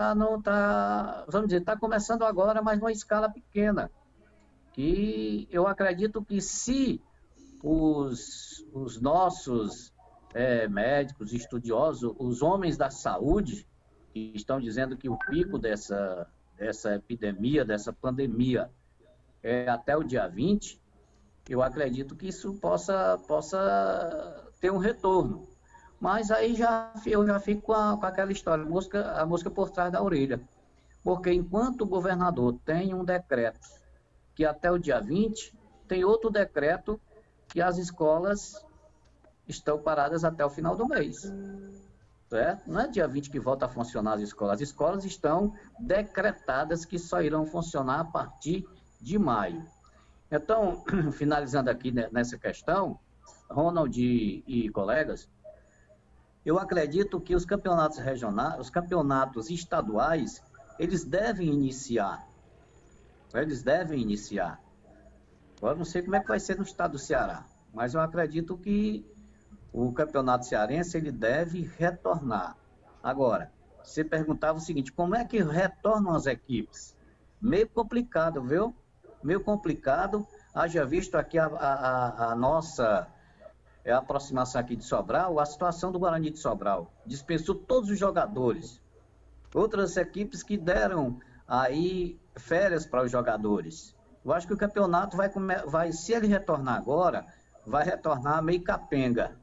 vamos dizer, está começando agora, mas numa escala pequena. E eu acredito que se os nossos médicos, estudiosos, os homens da saúde, que estão dizendo que o pico dessa epidemia, dessa pandemia, é até o dia 20, eu acredito que isso possa ter um retorno. Mas aí eu já fico com aquela história, a mosca por trás da orelha. Porque enquanto o governador tem um decreto que até o dia 20, tem outro decreto que as escolas estão paradas até o final do mês. Certo? Não é dia 20 que volta a funcionar as escolas. As escolas estão decretadas que só irão funcionar a partir de maio. Então, finalizando aqui nessa questão, Ronald e colegas, eu acredito que os campeonatos regionais, os campeonatos estaduais, eles devem iniciar. Agora, não sei como é que vai ser no estado do Ceará, mas eu acredito que o campeonato cearense, ele deve retornar. Agora, você perguntava o seguinte, como é que retornam as equipes? Meio complicado, viu? Meio complicado. Haja visto aqui a nossa aproximação aqui de Sobral, a situação do Guarani de Sobral. Dispensou todos os jogadores. Outras equipes que deram aí férias para os jogadores. Eu acho que o campeonato vai, se ele retornar agora, vai retornar meio capenga,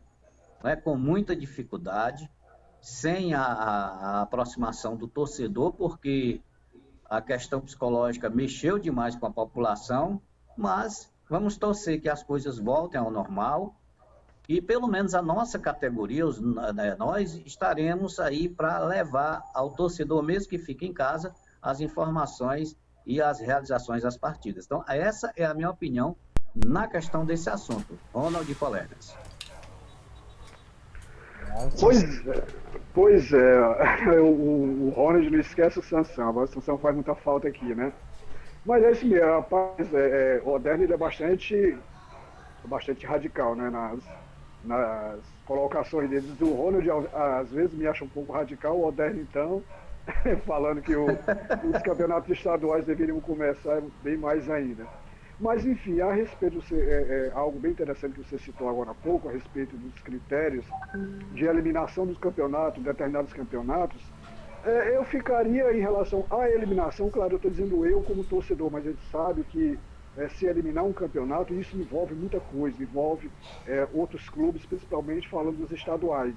né? Com muita dificuldade, sem a aproximação do torcedor, porque a questão psicológica mexeu demais com a população, mas vamos torcer que as coisas voltem ao normal e pelo menos a nossa categoria, nós estaremos aí para levar ao torcedor, mesmo que fique em casa, as informações e as realizações das partidas. Então, essa é a minha opinião na questão desse assunto. Ronald e colegas. Pois é, o Ronald não esquece o Sansão, agora o Sansão faz muita falta aqui, né? Mas é isso mesmo, rapaz, o Oderno ele é bastante radical, né? Nas colocações deles. O Ronald às vezes me acha um pouco radical, o Oderno então, falando que os campeonatos estaduais deveriam começar bem mais ainda. Mas, enfim, a respeito, algo bem interessante que você citou agora há pouco, a respeito dos critérios de eliminação dos campeonatos, determinados campeonatos, eu ficaria em relação à eliminação, claro, eu estou dizendo eu como torcedor, mas a gente sabe que se eliminar um campeonato, isso envolve muita coisa, envolve outros clubes, principalmente falando dos estaduais.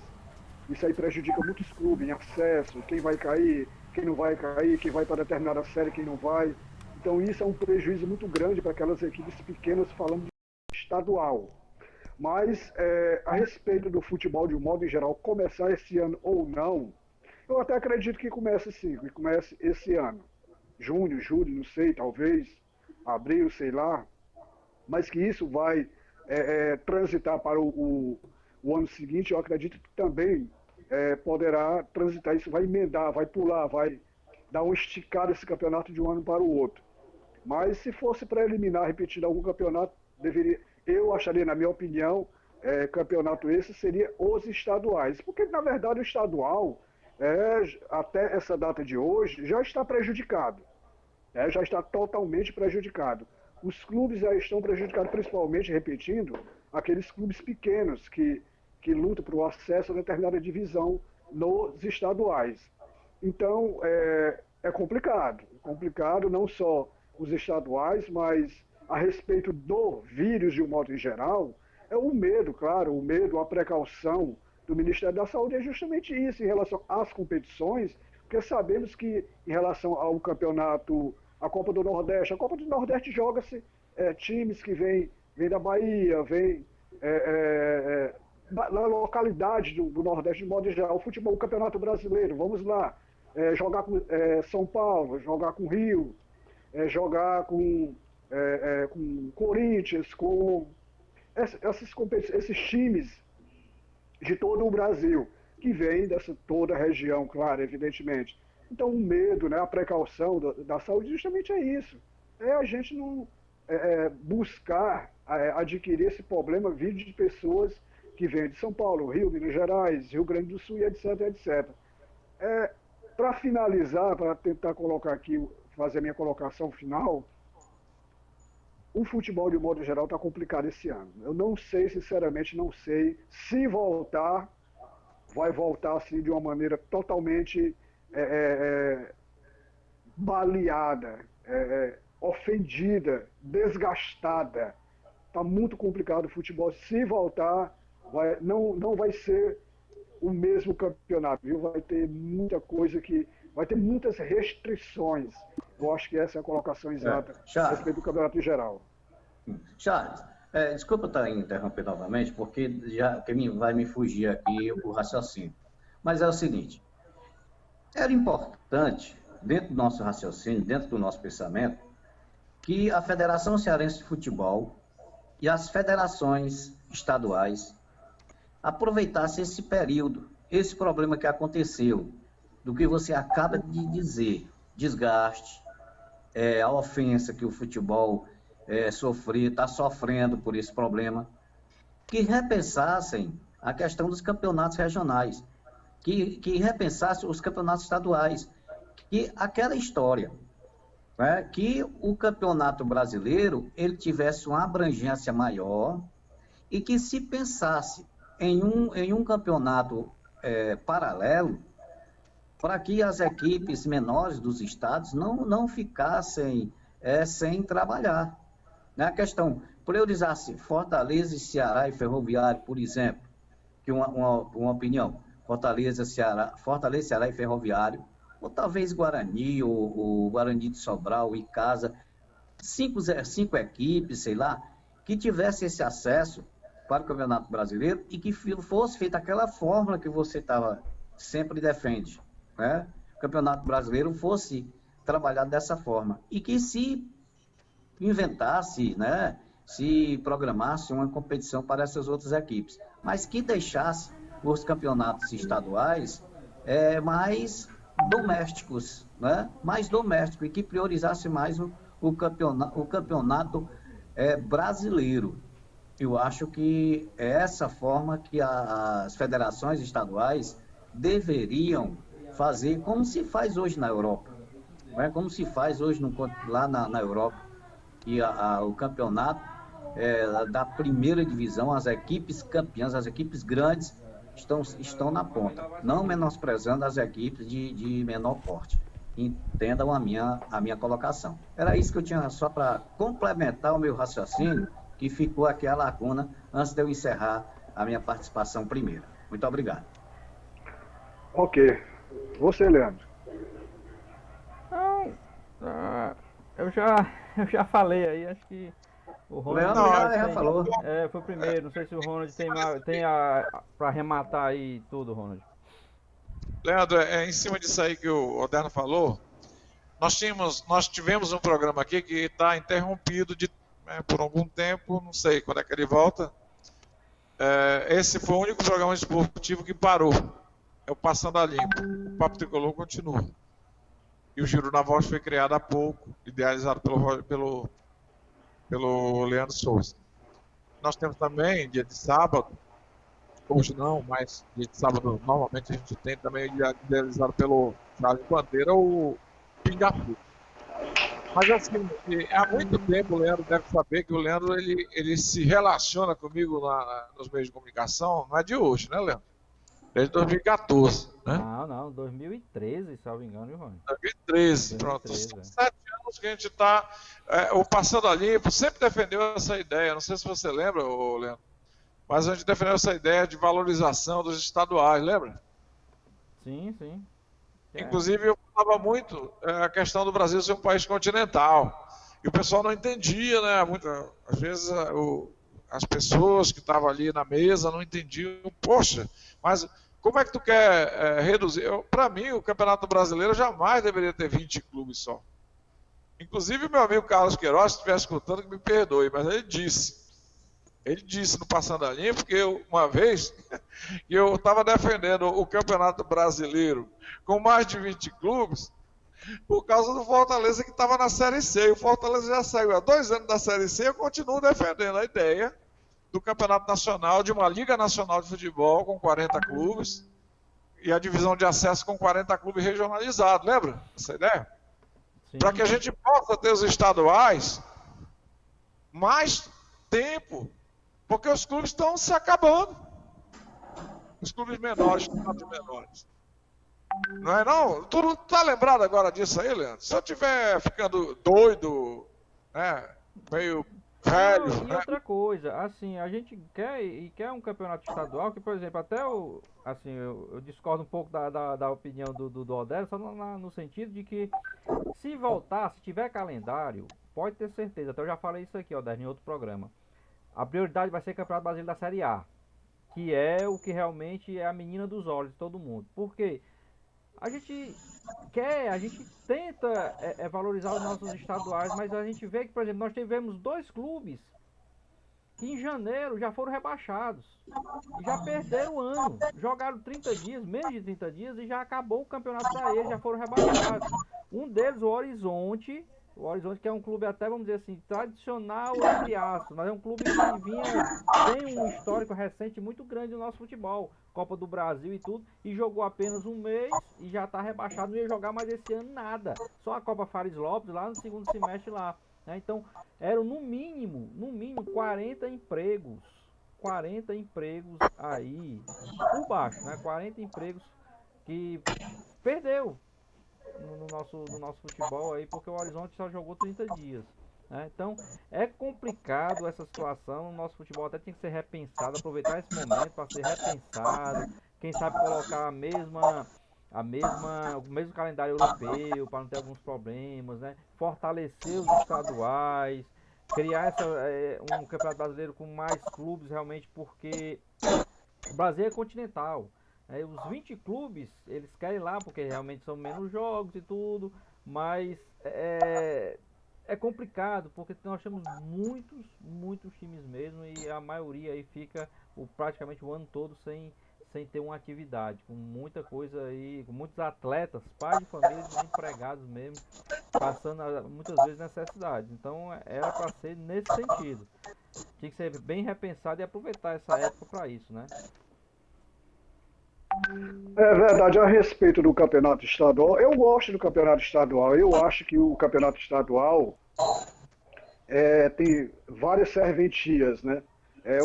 Isso aí prejudica muitos clubes em acesso, quem vai cair, quem não vai cair, quem vai para determinada série, quem não vai. Então isso é um prejuízo muito grande para aquelas equipes pequenas falando de estadual. Mas a respeito do futebol de um modo em geral, começar esse ano ou não, eu até acredito que comece sim, que comece esse ano. Junho, julho, não sei, talvez, abril, sei lá. Mas que isso vai transitar para o ano seguinte, eu acredito que também poderá transitar, isso vai emendar, vai pular, vai dar um esticado esse campeonato de um ano para o outro. Mas se fosse para eliminar, repetindo algum campeonato, eu acharia, na minha opinião, campeonato esse seria os estaduais. Porque, na verdade, o estadual, até essa data de hoje, já está prejudicado. Já está totalmente prejudicado. Os clubes já estão prejudicados, principalmente, repetindo, aqueles clubes pequenos que lutam para o acesso a determinada divisão nos estaduais. Então, é complicado. Complicado não só os estaduais, mas a respeito do vírus de um modo em geral, é o medo, claro, o medo, a precaução do Ministério da Saúde é justamente isso em relação às competições, porque sabemos que em relação ao campeonato, a Copa do Nordeste, a Copa do Nordeste joga-se times que vêm da Bahia, vêm na localidade do Nordeste de modo geral, o futebol, o Campeonato Brasileiro, vamos lá, jogar com São Paulo, jogar com Rio, jogar com Corinthians, com esses times de todo o Brasil, que vêm dessa toda a região, claro, evidentemente. Então o medo, né, a precaução da saúde justamente é isso. É a gente não buscar adquirir esse problema vindo de pessoas que vêm de São Paulo, Rio, Minas Gerais, Rio Grande do Sul, etc, etc. Para finalizar, para tentar colocar aqui, fazer a minha colocação final, o futebol, de um modo geral, está complicado esse ano. Eu não sei, sinceramente, não sei. Se voltar, vai voltar assim de uma maneira totalmente baleada, ofendida, desgastada. Está muito complicado o futebol. Se voltar, não vai ser o mesmo campeonato, viu? Vai ter muita coisa vai ter muitas restrições. Eu acho que essa é a colocação exata a respeito do campeonato em geral. Charles, desculpa estar interrompendo novamente, porque vai me fugir aqui o raciocínio. Mas é o seguinte, era importante, dentro do nosso raciocínio, dentro do nosso pensamento, que a Federação Cearense de Futebol e as federações estaduais aproveitassem esse período, esse problema que aconteceu, do que você acaba de dizer, desgaste, a ofensa que o futebol está sofrendo por esse problema, que repensassem a questão dos campeonatos regionais, que repensassem os campeonatos estaduais, que aquela história, né, que o campeonato brasileiro ele tivesse uma abrangência maior e que se pensasse em um campeonato paralelo, para que as equipes menores dos estados não ficassem sem trabalhar. Né? A questão, priorizasse Fortaleza e Ceará e Ferroviário, por exemplo, que uma opinião, Fortaleza, Ceará e Ferroviário, ou talvez Guarani, ou Guarani de Sobral e Casa, cinco equipes, sei lá, que tivesse esse acesso para o Campeonato Brasileiro e que fosse feita aquela fórmula que você sempre defende, né? O Campeonato Brasileiro fosse trabalhado dessa forma e que se inventasse, né, se programasse uma competição para essas outras equipes, mas que deixasse os campeonatos estaduais mais domésticos, né? Mais domésticos e que priorizasse mais o campeonato brasileiro. Eu acho que é essa forma que as federações estaduais deveriam fazer, como se faz hoje na Europa, né? Como se faz hoje lá na Europa, que o campeonato da primeira divisão, as equipes campeãs, as equipes grandes estão na ponta, não menosprezando as equipes de menor porte. Entendam a minha colocação. Era isso que eu tinha só para complementar o meu raciocínio, que ficou aqui a lacuna antes de eu encerrar a minha participação primeira. Muito obrigado. Ok. Você, Leandro. Não, eu já falei aí, acho que o Ronald... Leandro já falou. Foi o primeiro, não sei se o Ronald tem para arrematar aí tudo, Ronald. Leandro, em cima disso aí que o Oderno falou, nós tivemos um programa aqui que está interrompido por algum tempo, não sei quando é que ele volta. Esse foi o único programa esportivo que parou. É o Passando a Limpo. O Papo Tricolor continua. E o Giro na Voz foi criado há pouco, idealizado pelo Leandro Souza. Nós temos também, dia de sábado, hoje não, mas dia de sábado normalmente a gente tem também idealizado pelo Charles Bandeira, o Pingafu. Mas assim, há muito tempo o Leandro deve saber que o Leandro ele se relaciona comigo nos meios de comunicação, não é de hoje, né, Leandro? Desde 2014, né? Não, 2013, salvo engano, Rony. 2013, pronto. São 7 anos que a gente está... o Passando a Limpo sempre defendeu essa ideia, não sei se você lembra, Leandro, mas a gente defendeu essa ideia de valorização dos estaduais, lembra? Sim. Inclusive, eu falava muito a questão do Brasil ser um país continental. E o pessoal não entendia, né? Às vezes as pessoas que estavam ali na mesa não entendiam. Poxa, mas como é que tu quer reduzir? Para mim, o Campeonato Brasileiro jamais deveria ter 20 clubes só. Inclusive, o meu amigo Carlos Queiroz, se estiver escutando, que me perdoe, mas ele disse no Passando a Limpo, porque uma vez eu estava defendendo o Campeonato Brasileiro com mais de 20 clubes por causa do Fortaleza que estava na Série C. O Fortaleza já saiu há 2 anos da Série C e eu continuo defendendo a ideia do Campeonato Nacional, de uma Liga Nacional de Futebol com 40 clubes e a divisão de acesso com 40 clubes regionalizados. Lembra essa ideia? Para que a gente possa ter os estaduais mais tempo, porque os clubes estão se acabando. Os clubes menores, estados menores. Não é não? Tu tá lembrado agora disso aí, Leandro? Se eu estiver ficando doido, né, meio velho... E outra coisa, assim, a gente quer um campeonato estadual que, por exemplo, até assim, eu discordo um pouco da opinião do Oderno, só no sentido de que se voltar, se tiver calendário, pode ter certeza, até eu já falei isso aqui, Oderno, em outro programa. A prioridade vai ser o Campeonato Brasileiro da Série A, que é o que realmente é a menina dos olhos de todo mundo. Por quê? A gente tenta valorizar os nossos estaduais, mas a gente vê que, por exemplo, nós tivemos 2 clubes que em janeiro já foram rebaixados. E já perderam o ano. Jogaram 30 dias, menos de 30 dias, e já acabou o campeonato para eles, já foram rebaixados. Um deles, o Horizonte, que é um clube até, vamos dizer assim, tradicional entre aspas, mas é um clube que tem um histórico recente muito grande no nosso futebol, Copa do Brasil e tudo, e jogou apenas um mês e já está rebaixado, não ia jogar mais esse ano nada, só a Copa Fares Lopes lá no segundo semestre lá, né? Então eram no mínimo 40 empregos aí por baixo, né? 40 empregos que perdeu no nosso futebol aí, porque o Horizonte só jogou 30 dias, né? Então é complicado essa situação. O nosso futebol até tem que ser repensado, aproveitar esse momento para ser repensado, quem sabe colocar o mesmo calendário europeu para não ter alguns problemas, né? Fortalecer os estaduais, criar um campeonato brasileiro com mais clubes realmente, porque o Brasil é continental. Os 20 clubes, eles querem lá, porque realmente são menos jogos e tudo, mas é complicado, porque nós temos muitos times mesmo, e a maioria aí fica praticamente o ano todo sem ter uma atividade, com muita coisa aí, com muitos atletas, pais de família, desempregados mesmo, passando muitas vezes necessidades. Então era para ser nesse sentido. Tinha que ser bem repensado e aproveitar essa época para isso, né? É verdade, a respeito do campeonato estadual, eu gosto do campeonato estadual. Eu acho que o campeonato estadual tem várias serventias, né?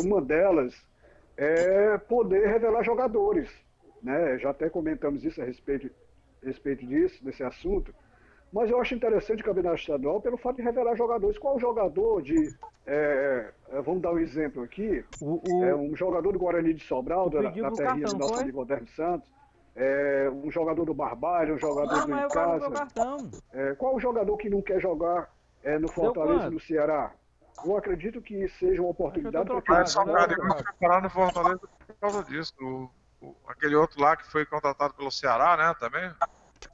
Uma delas é poder revelar jogadores, né? Já até comentamos isso a respeito disso, desse assunto. Mas eu acho interessante o campeonato estadual pelo fato de revelar jogadores. Qual jogador vamos dar um exemplo aqui, um jogador do Guarani de Sobral, da terrinha do nosso amigo Oderno Santos, um jogador do Barbalho, um jogador do Icasa. Qual o jogador que não quer jogar no Fortaleza e no Ceará? Eu acredito que seja uma oportunidade para que são parar no Fortaleza por causa disso. Aquele outro lá que foi contratado pelo Ceará, né, também?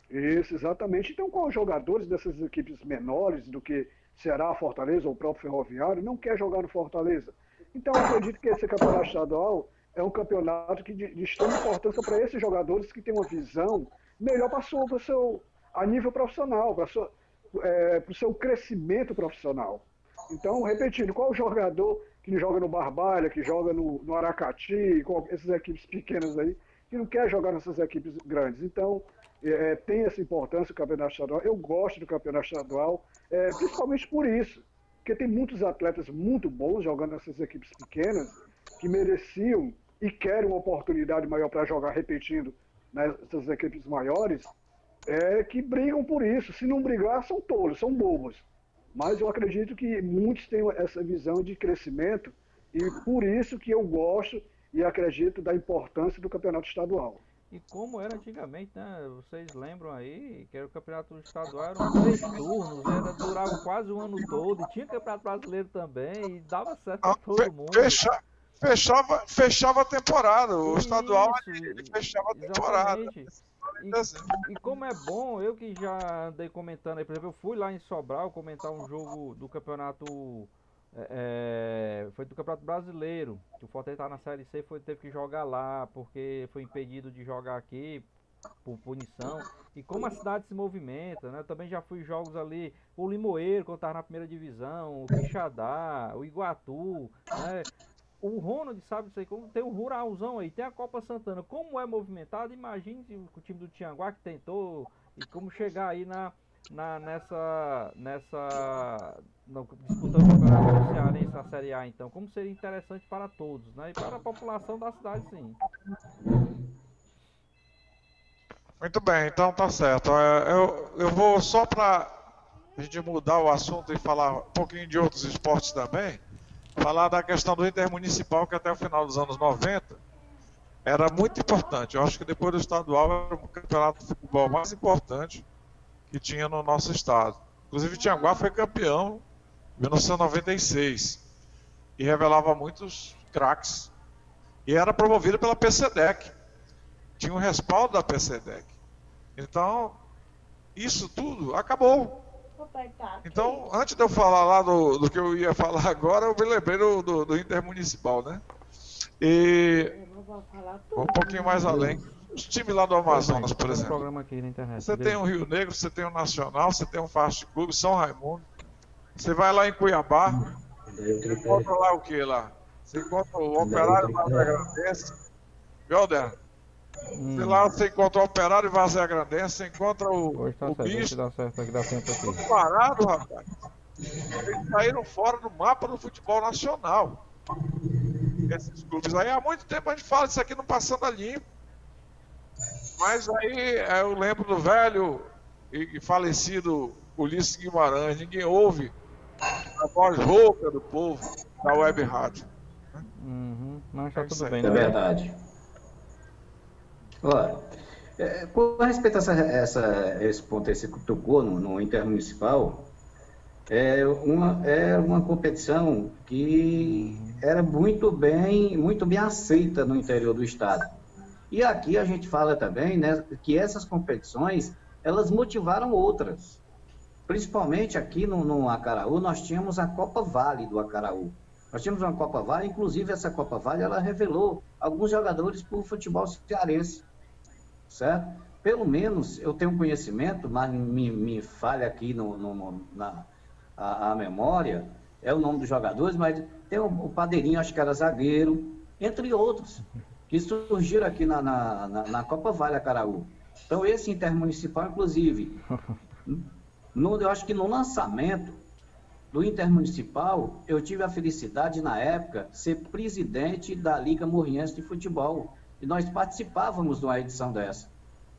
Isso, exatamente. Então, qual os jogadores dessas equipes menores do que Ceará, Fortaleza ou o próprio Ferroviário não quer jogar no Fortaleza? Então, eu acredito que esse campeonato estadual é um campeonato de extrema importância para esses jogadores que têm uma visão melhor para o seu a nível profissional, para o seu crescimento profissional. Então, repetindo, qual o jogador que joga no Barbalha, que joga no Aracati, com essas equipes pequenas aí, que não quer jogar nessas equipes grandes? Então, tem essa importância o campeonato estadual. Eu gosto do campeonato estadual, principalmente por isso, porque tem muitos atletas muito bons jogando nessas equipes pequenas, que mereciam e querem uma oportunidade maior para jogar repetindo nessas equipes maiores, que brigam por isso. Se não brigar, são tolos, são bobos. Mas eu acredito que muitos têm essa visão de crescimento e por isso que eu gosto e acredito da importância do campeonato estadual. E como era antigamente, né? Vocês lembram aí que era o campeonato estadual, eram 3 turnos, durava quase o ano todo, e tinha campeonato brasileiro também, e dava certo para todo mundo. Fechava a temporada, o estadual ele fechava a temporada. E como é bom, eu que já andei comentando aí, por exemplo, eu fui lá em Sobral comentar um jogo do campeonato, foi do Campeonato Brasileiro, que o Fortaleza estava na Série C, teve que jogar lá, porque foi impedido de jogar aqui, por punição. E como a cidade se movimenta, né? Eu também já fui em jogos ali, o Limoeiro, quando estava na primeira divisão, o Quixadá, o Iguatu, né? O Ronald sabe isso aí, como tem o Ruralzão aí, tem a Copa Santana, como é movimentado, imagine o time do Tianguá que tentou, e como chegar aí disputando o campeonato cearense na Série A, então, como seria interessante para todos, né, e para a população da cidade, sim. Muito bem, então tá certo. Eu vou só para a gente mudar o assunto e falar um pouquinho de outros esportes também, falar da questão do intermunicipal, que até o final dos anos 90 era muito importante. Eu acho que depois do estadual era o campeonato de futebol mais importante que tinha no nosso estado. Inclusive, Tianguá foi campeão em 1996 e revelava muitos craques. E era promovido pela PCDEC. Tinha um respaldo da PCDEC. Então, isso tudo acabou. Então, antes de eu falar lá do que eu ia falar agora, eu me lembrei do Intermunicipal, né? E um pouquinho mais além. Os times lá do Amazonas, por exemplo. Você tem o Rio Negro, você tem o Nacional, você tem o Fast Clube, São Raimundo. Você vai lá em Cuiabá, você encontra lá o que lá? Você encontra o Operário Vazia-Grandense. Viu, Alder? Sei lá, você encontra o Operário e Vazia-Grandense, você encontra o Bicho. Dá certo aqui, dá tempo aqui. Tudo parado, rapaz. Eles saíram fora do mapa do futebol nacional. Esses clubes aí, há muito tempo a gente fala disso aqui não passando a limpo. Mas aí eu lembro do velho e falecido Ulisses Guimarães. Ninguém ouve a voz rouca do povo da web rádio. Mas tá tudo bem, né? É verdade. Olha, com respeito a esse ponto aí que você tocou no Intermunicipal, é uma competição que era muito bem aceita no interior do estado. E aqui a gente fala também, né, que essas competições, elas motivaram outras. Principalmente aqui no Acaraú, nós tínhamos a Copa Vale do Acaraú. Nós tínhamos uma Copa Vale, inclusive essa Copa Vale, ela revelou alguns jogadores para o futebol cearense, certo? Pelo menos eu tenho conhecimento, mas me falha aqui a memória, é o nome dos jogadores, mas tem o Padeirinho, acho que era zagueiro, entre outros, que surgiram aqui na Copa Vale Acaraú. Então esse Intermunicipal, inclusive, eu acho que no lançamento, do Intermunicipal, eu tive a felicidade, na época, ser presidente da Liga Morriense de Futebol. E nós participávamos de uma edição dessa.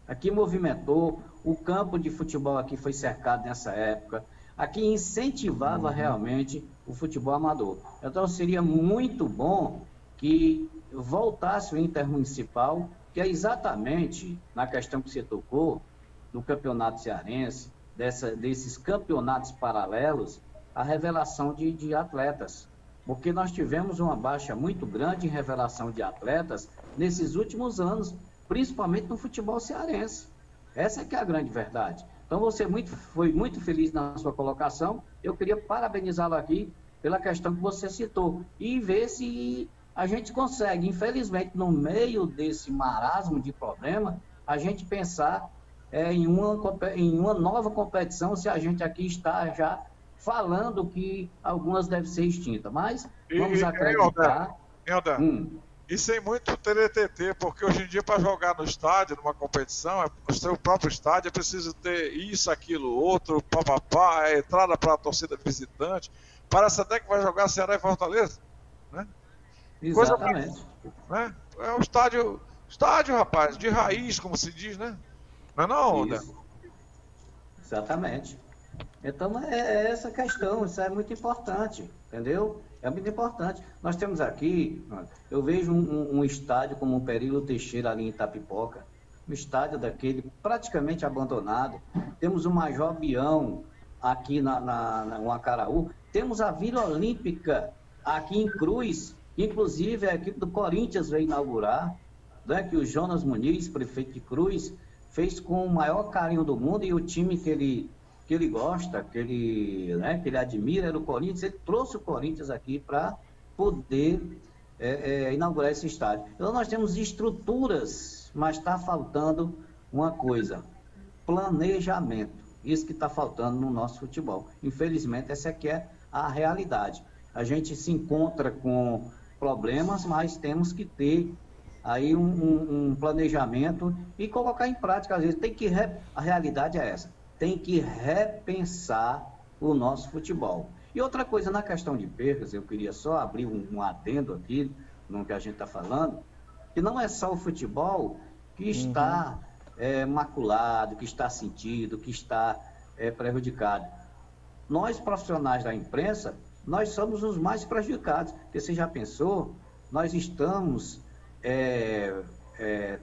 Aqui movimentou, o campo de futebol aqui foi cercado nessa época. Aqui incentivava realmente o futebol amador. Então seria muito bom que voltasse o Intermunicipal, que é exatamente na questão que você tocou, do campeonato cearense, desses campeonatos paralelos, a revelação de atletas. Porque nós tivemos uma baixa muito grande em revelação de atletas nesses últimos anos, principalmente no futebol cearense. Essa é que é a grande verdade. Então você foi muito feliz na sua colocação. Eu queria parabenizá-lo aqui pela questão que você citou e ver se a gente consegue, infelizmente, no meio desse marasmo de problema, a gente pensar em uma nova competição, se a gente aqui está já falando que algumas devem ser extintas. Mas vamos acreditar. E sem muito TTT, porque hoje em dia, para jogar no estádio, numa competição, no seu próprio estádio, é preciso ter isso, aquilo, outro, papapá, a entrada para a torcida visitante. Parece até que vai jogar Ceará e Fortaleza, né? Exatamente. Né? É um estádio, rapaz, de raiz, como se diz, né? Não é não, né? Exatamente. Então, é essa questão, isso é muito importante, entendeu? É muito importante. Nós temos aqui, eu vejo um estádio como o Perilo Teixeira ali em Itapipoca, um estádio daquele praticamente abandonado. Temos o Major Bião aqui no Acaraú. Temos a Vila Olímpica aqui em Cruz, inclusive a equipe do Corinthians veio inaugurar, né, que o Jonas Muniz, prefeito de Cruz, fez com o maior carinho do mundo, e o time que ele gosta, que ele admira, era o Corinthians. Ele trouxe o Corinthians aqui para poder inaugurar esse estádio. Então nós temos estruturas, mas está faltando uma coisa: planejamento. Isso que está faltando no nosso futebol. Infelizmente, essa aqui é a realidade. A gente se encontra com problemas, mas temos que ter aí um planejamento e colocar em prática. Às vezes a realidade é essa. Tem que repensar o nosso futebol. E outra coisa, na questão de percas, eu queria só abrir um adendo aqui, no que a gente está falando, que não é só o futebol que está maculado, que está sentido, que está prejudicado. Nós, profissionais da imprensa, nós somos os mais prejudicados. Porque você já pensou, nós estamos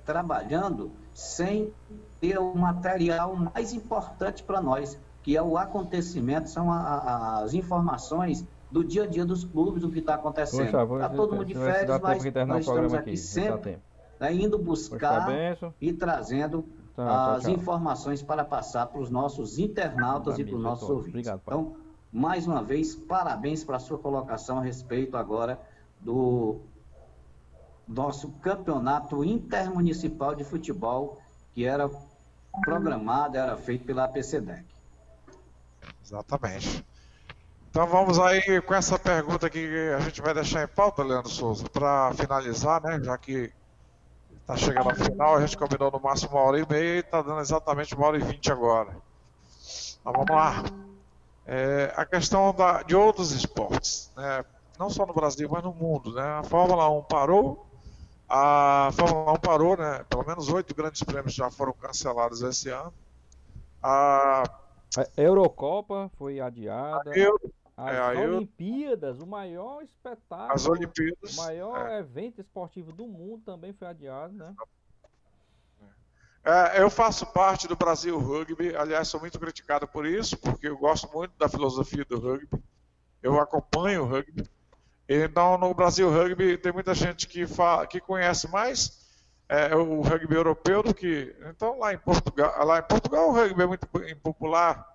trabalhando sem ter o material mais importante para nós, que é o acontecimento, são as informações do dia a dia dos clubes, do que está acontecendo. Está todo mundo de férias, mas nós estamos aqui sempre indo buscar e trazendo as informações para passar para os nossos internautas e para os nossos ouvintes. Obrigado, então, mais uma vez, parabéns para a sua colocação a respeito agora do nosso campeonato intermunicipal de futebol, que era programado, era feito pela APCDEC. Exatamente. Então vamos aí com essa pergunta que a gente vai deixar em pauta, Leandro Souza, para finalizar, né? Já que está chegando ao final, a gente combinou no máximo 1h30 e está dando exatamente 1h20 agora. Então vamos lá. A questão de outros esportes, né? Não só no Brasil, mas no mundo, né? A Fórmula 1 parou, né? Pelo menos 8 grandes prêmios já foram cancelados esse ano. A Eurocopa foi adiada. As Olimpíadas, o maior espetáculo, as Olimpíadas, o maior evento esportivo do mundo também foi adiado, né? Eu faço parte do Brasil Rugby, aliás, sou muito criticado por isso, porque eu gosto muito da filosofia do rugby, eu acompanho o rugby. Então, no Brasil Rugby, tem muita gente que conhece mais o rugby europeu do que... Então, lá em Portugal o rugby é muito popular.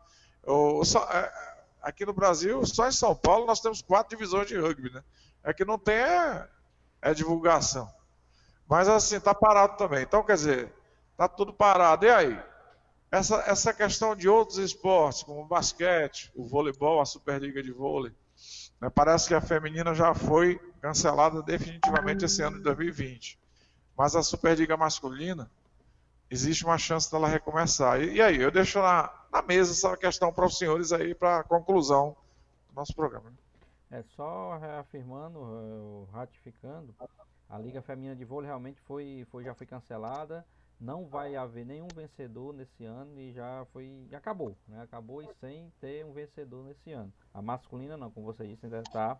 Aqui no Brasil, só em São Paulo, nós temos 4 divisões de rugby, né? Aqui não tem divulgação. Mas, assim, está parado também. Então, quer dizer, está tudo parado. E aí? Essa questão de outros esportes, como o basquete, o voleibol, a Superliga de vôlei, né? Parece que a feminina já foi cancelada definitivamente esse ano de 2020. Mas a Superliga masculina, existe uma chance dela recomeçar. E aí, eu deixo na mesa essa questão para os senhores aí, para conclusão nosso programa. Né? Só reafirmando, ratificando, a Liga Feminina de Vôlei realmente já foi cancelada. Não vai haver nenhum vencedor nesse ano e já acabou, né? Acabou e sem ter um vencedor nesse ano. A masculina não, como você disse, ainda está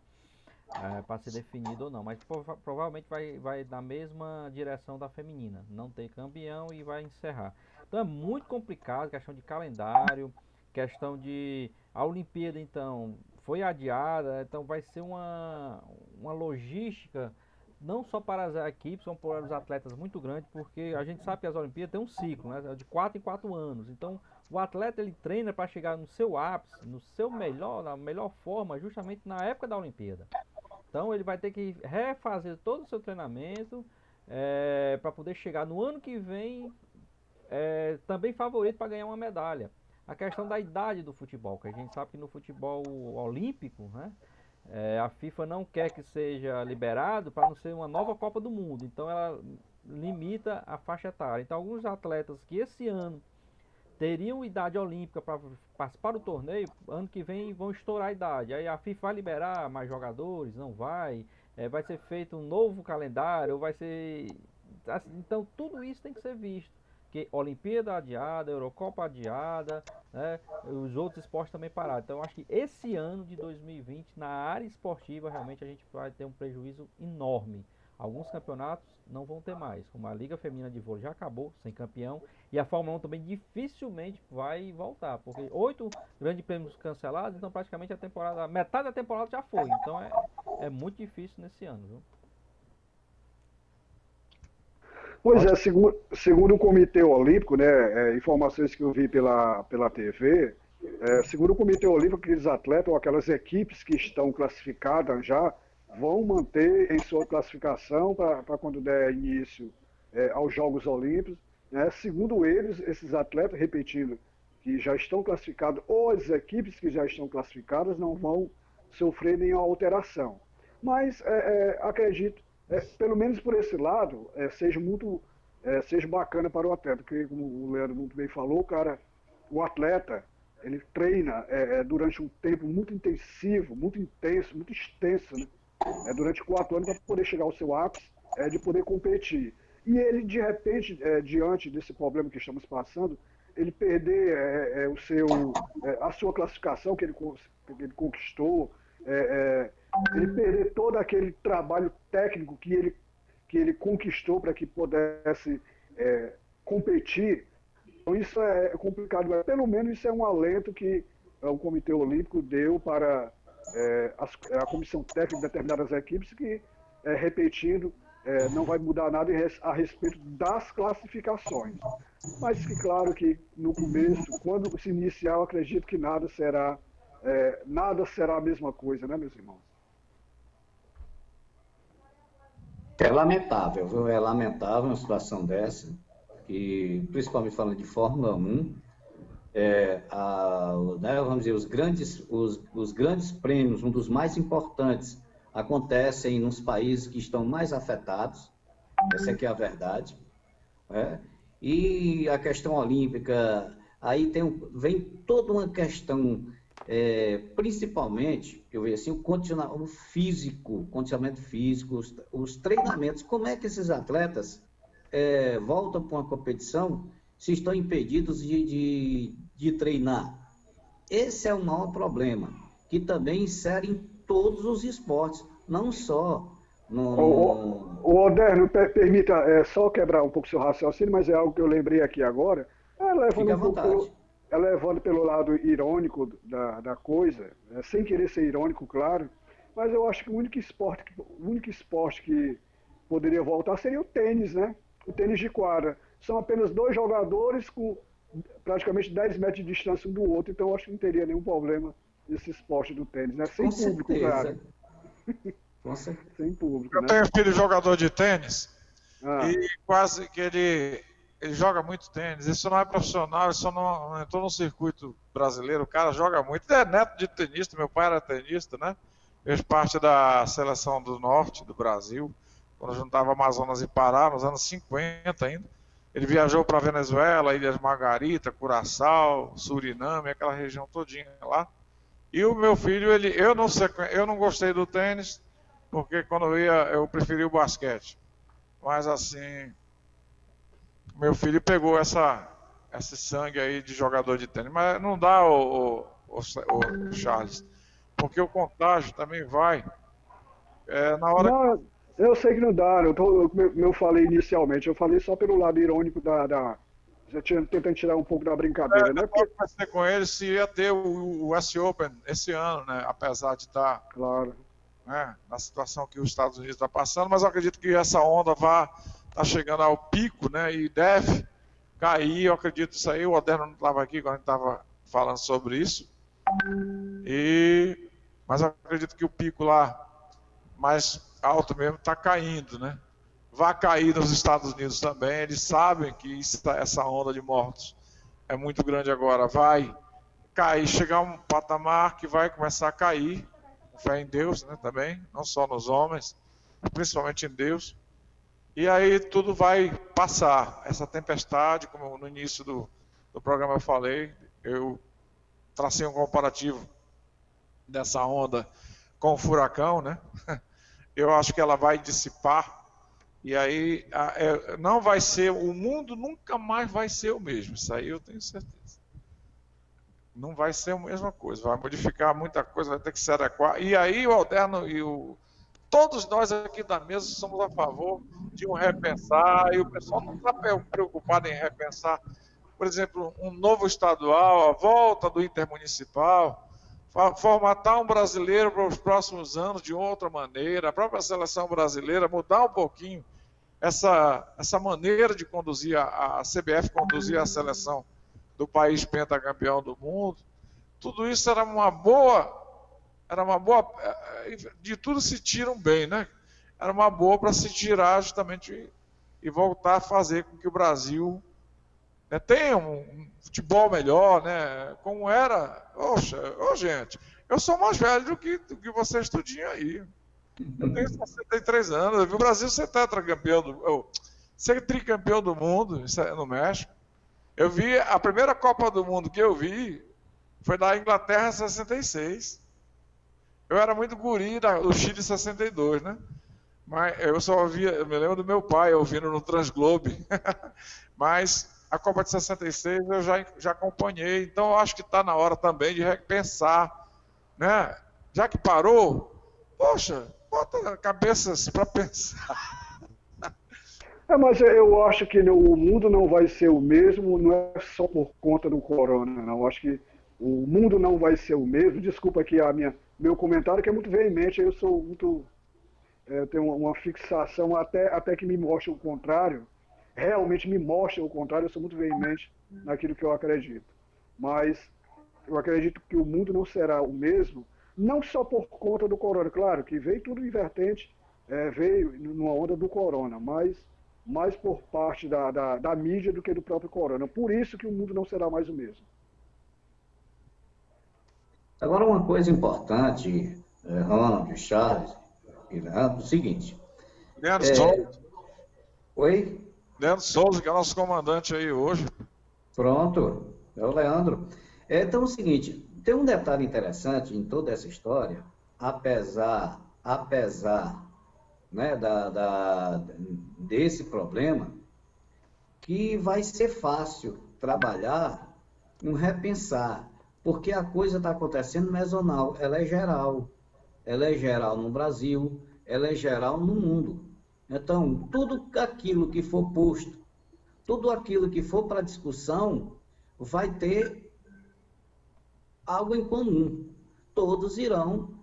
para ser definido ou não, mas provavelmente vai na mesma direção da feminina, não ter campeão e vai encerrar. Então é muito complicado, questão de calendário, questão de a Olimpíada então foi adiada, então vai ser uma logística não só para as equipes, como para os atletas muito grande, porque a gente sabe que as Olimpíadas tem um ciclo, né, de 4 em 4 anos. Então o atleta ele treina para chegar no seu ápice, no seu melhor, na melhor forma, justamente na época da Olimpíada. Então ele vai ter que refazer todo o seu treinamento para poder chegar no ano que vem também favorito para ganhar uma medalha. A questão da idade do futebol, que a gente sabe que no futebol olímpico, né, a FIFA não quer que seja liberado para não ser uma nova Copa do Mundo. Então ela limita a faixa etária. Então alguns atletas que esse ano teriam idade olímpica para participar do torneio, ano que vem vão estourar a idade. Aí a FIFA vai liberar mais jogadores, não vai. Vai ser feito um novo calendário, vai ser... Então tudo isso tem que ser visto. Que Olimpíada adiada, Eurocopa adiada, né? Os outros esportes também parados. Então eu acho que esse ano de 2020, na área esportiva, realmente a gente vai ter um prejuízo enorme. Alguns campeonatos não vão ter mais, como a Liga Feminina de Vôlei já acabou, sem campeão, e a Fórmula 1 também dificilmente vai voltar, porque 8 grandes prêmios cancelados, então praticamente metade da temporada já foi, então é muito difícil nesse ano, viu? Pois é, segundo o Comitê Olímpico, né, informações que eu vi pela TV, segundo o Comitê Olímpico, aqueles atletas ou aquelas equipes que estão classificadas já vão manter em sua classificação para quando der início aos Jogos Olímpicos. Né? Segundo eles, esses atletas, repetindo, que já estão classificados, ou as equipes que já estão classificadas não vão sofrer nenhuma alteração. Mas acredito, pelo menos por esse lado, seja bacana para o atleta, porque como o Leandro muito bem falou, o atleta, ele treina durante um tempo muito intensivo, muito intenso, muito extenso, né? Durante 4 anos para poder chegar ao seu ápice, de poder competir. E ele, de repente, diante desse problema que estamos passando, ele perder a sua classificação que ele conquistou, ele perder todo aquele trabalho técnico que ele conquistou para que pudesse competir. Então isso é complicado, mas pelo menos isso é um alento que o Comitê Olímpico deu para a comissão técnica de determinadas equipes que, repetindo, não vai mudar nada a respeito das classificações. Mas que claro que no começo, quando se iniciar, eu acredito que nada será a mesma coisa, né, meus irmãos? É lamentável, viu? É lamentável uma situação dessa, que, principalmente falando de Fórmula 1, vamos dizer, os grandes prêmios, um dos mais importantes, acontecem nos países que estão mais afetados, essa aqui é a verdade, né? E a questão olímpica, aí vem toda uma questão, principalmente, eu vejo assim, o condicionamento físico, os treinamentos, como é que esses atletas voltam para uma competição se estão impedidos de treinar? Esse é o maior problema, que também insere em todos os esportes, não só no... O Oderno, permita só quebrar um pouco seu raciocínio, mas é algo que eu lembrei aqui agora. Fica à vontade. Levando pelo lado irônico da coisa, sem querer ser irônico, claro, mas eu acho que o único esporte que poderia voltar seria o tênis, né? O tênis de quadra. São apenas 2 jogadores com praticamente 10 metros de distância um do outro, então eu acho que não teria nenhum problema nesse esporte do tênis, né? Sem público, claro. Sem público, Eu né? tenho filho jogador de tênis e quase que ele joga muito tênis. Isso não é profissional, isso não entrou no circuito brasileiro. O cara joga muito. Ele é neto de tenista, meu pai era tenista, né? Fez parte da seleção do norte do Brasil, quando juntava Amazonas e Pará, nos anos 50 ainda. Ele viajou para Venezuela, Ilhas Margarita, Curaçao, Suriname, aquela região todinha lá. E o meu filho, eu não gostei do tênis, porque quando eu preferi o basquete. Mas assim, meu filho pegou esse sangue aí de jogador de tênis. Mas não dá, o Charles, porque o contágio também vai. Na hora que. Não, eu sei que não dá. Eu falei inicialmente, eu falei só pelo lado irônico já tentando tirar um pouco da brincadeira, né? Eu conversei com ele se ia ter o US Open esse ano, né? Apesar de estar, Claro. né, na situação que os Estados Unidos está passando, mas eu acredito que essa onda tá chegando ao pico, né? E deve cair, eu acredito isso aí. O Oderno não estava aqui quando a gente estava falando sobre isso. Mas eu acredito que o pico lá mais alto mesmo está caindo, né? Vai cair nos Estados Unidos também. Eles sabem que essa onda de mortos é muito grande agora. Vai cair, chegar a um patamar que vai começar a cair. Com fé em Deus, né? Também, não só nos homens, principalmente em Deus. E aí tudo vai passar. Essa tempestade, como no início do programa eu falei, eu tracei um comparativo dessa onda com o furacão, né? Eu acho que ela vai dissipar. E aí não vai ser, o mundo nunca mais vai ser o mesmo, isso aí eu tenho certeza. Não vai ser a mesma coisa, vai modificar muita coisa, vai ter que se adequar. E aí o Alderno todos nós aqui da mesa somos a favor de um repensar, e o pessoal não está preocupado em repensar, por exemplo, um novo estadual, a volta do intermunicipal, formatar um brasileiro para os próximos anos de outra maneira, a própria seleção brasileira mudar um pouquinho essa maneira de conduzir, a CBF conduzir a seleção do país pentacampeão do mundo. Tudo isso era uma boa, de tudo se tira um bem, né? Era uma boa para se tirar justamente e voltar a fazer com que o Brasil, né, tenha um futebol melhor, né? Como era. Poxa, gente, eu sou mais velho do que vocês tudinho aí. Eu tenho 63 anos, eu vi o Brasil ser ser tricampeão do mundo no México. Eu vi, a primeira Copa do Mundo que eu vi foi da Inglaterra em 66. Eu era muito guri do Chile em 62, né? Mas eu me lembro do meu pai ouvindo no Transglobe. Mas a Copa de 66 eu já acompanhei, então eu acho que está na hora também de repensar, né? Já que parou, poxa, bota cabeças para pensar. Mas eu acho que o mundo não vai ser o mesmo, não é só por conta do corona, não. Eu acho que o mundo não vai ser o mesmo. Desculpa aqui meu comentário, que é muito veemente, eu sou muito. Eu tenho uma fixação até que me mostre o contrário. Realmente me mostre o contrário, eu sou muito veemente naquilo que eu acredito. Mas eu acredito que o mundo não será o mesmo, não só por conta do corona. Claro que veio tudo invertente, veio numa onda do corona, mas mais por parte da mídia do que do próprio corona. Por isso que o mundo não será mais o mesmo. Agora, uma coisa importante, Ronald, Charles e Leandro, é o seguinte. Leandro Souza. Oi? Leandro Souza, que é nosso comandante aí hoje. Pronto, é o Leandro. Então é o seguinte, tem um detalhe interessante em toda essa história, apesar né, desse problema, que vai ser fácil trabalhar um repensar, porque a coisa está acontecendo mesonal, ela é geral no Brasil, ela é geral no mundo. Então, tudo aquilo que for posto, tudo aquilo que for para discussão, vai ter algo em comum. Todos irão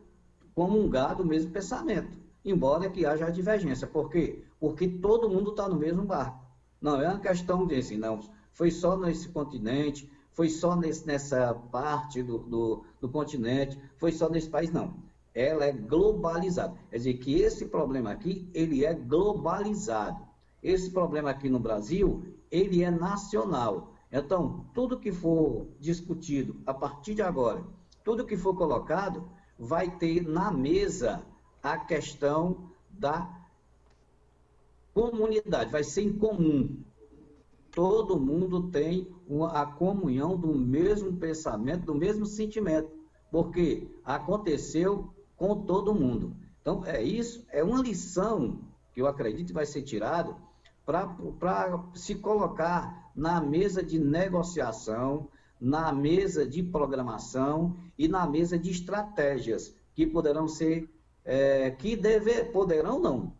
comungar do mesmo pensamento, embora que haja divergência. Por quê? Porque todo mundo está no mesmo barco. Não é uma questão de assim, não, foi só nesse continente, foi só nessa parte do continente, foi só nesse país, não. Ela é globalizada. Quer dizer que esse problema aqui, ele é globalizado. Esse problema aqui no Brasil, ele é nacional. Então, tudo que for discutido a partir de agora, tudo que for colocado, vai ter na mesa a questão da comunidade, vai ser em comum. Todo mundo tem a comunhão do mesmo pensamento, do mesmo sentimento. porque aconteceu com todo mundo. Então, isso é uma lição que eu acredito que vai ser tirado para se colocar na mesa de negociação, na mesa de programação e na mesa de estratégias que poderão ser,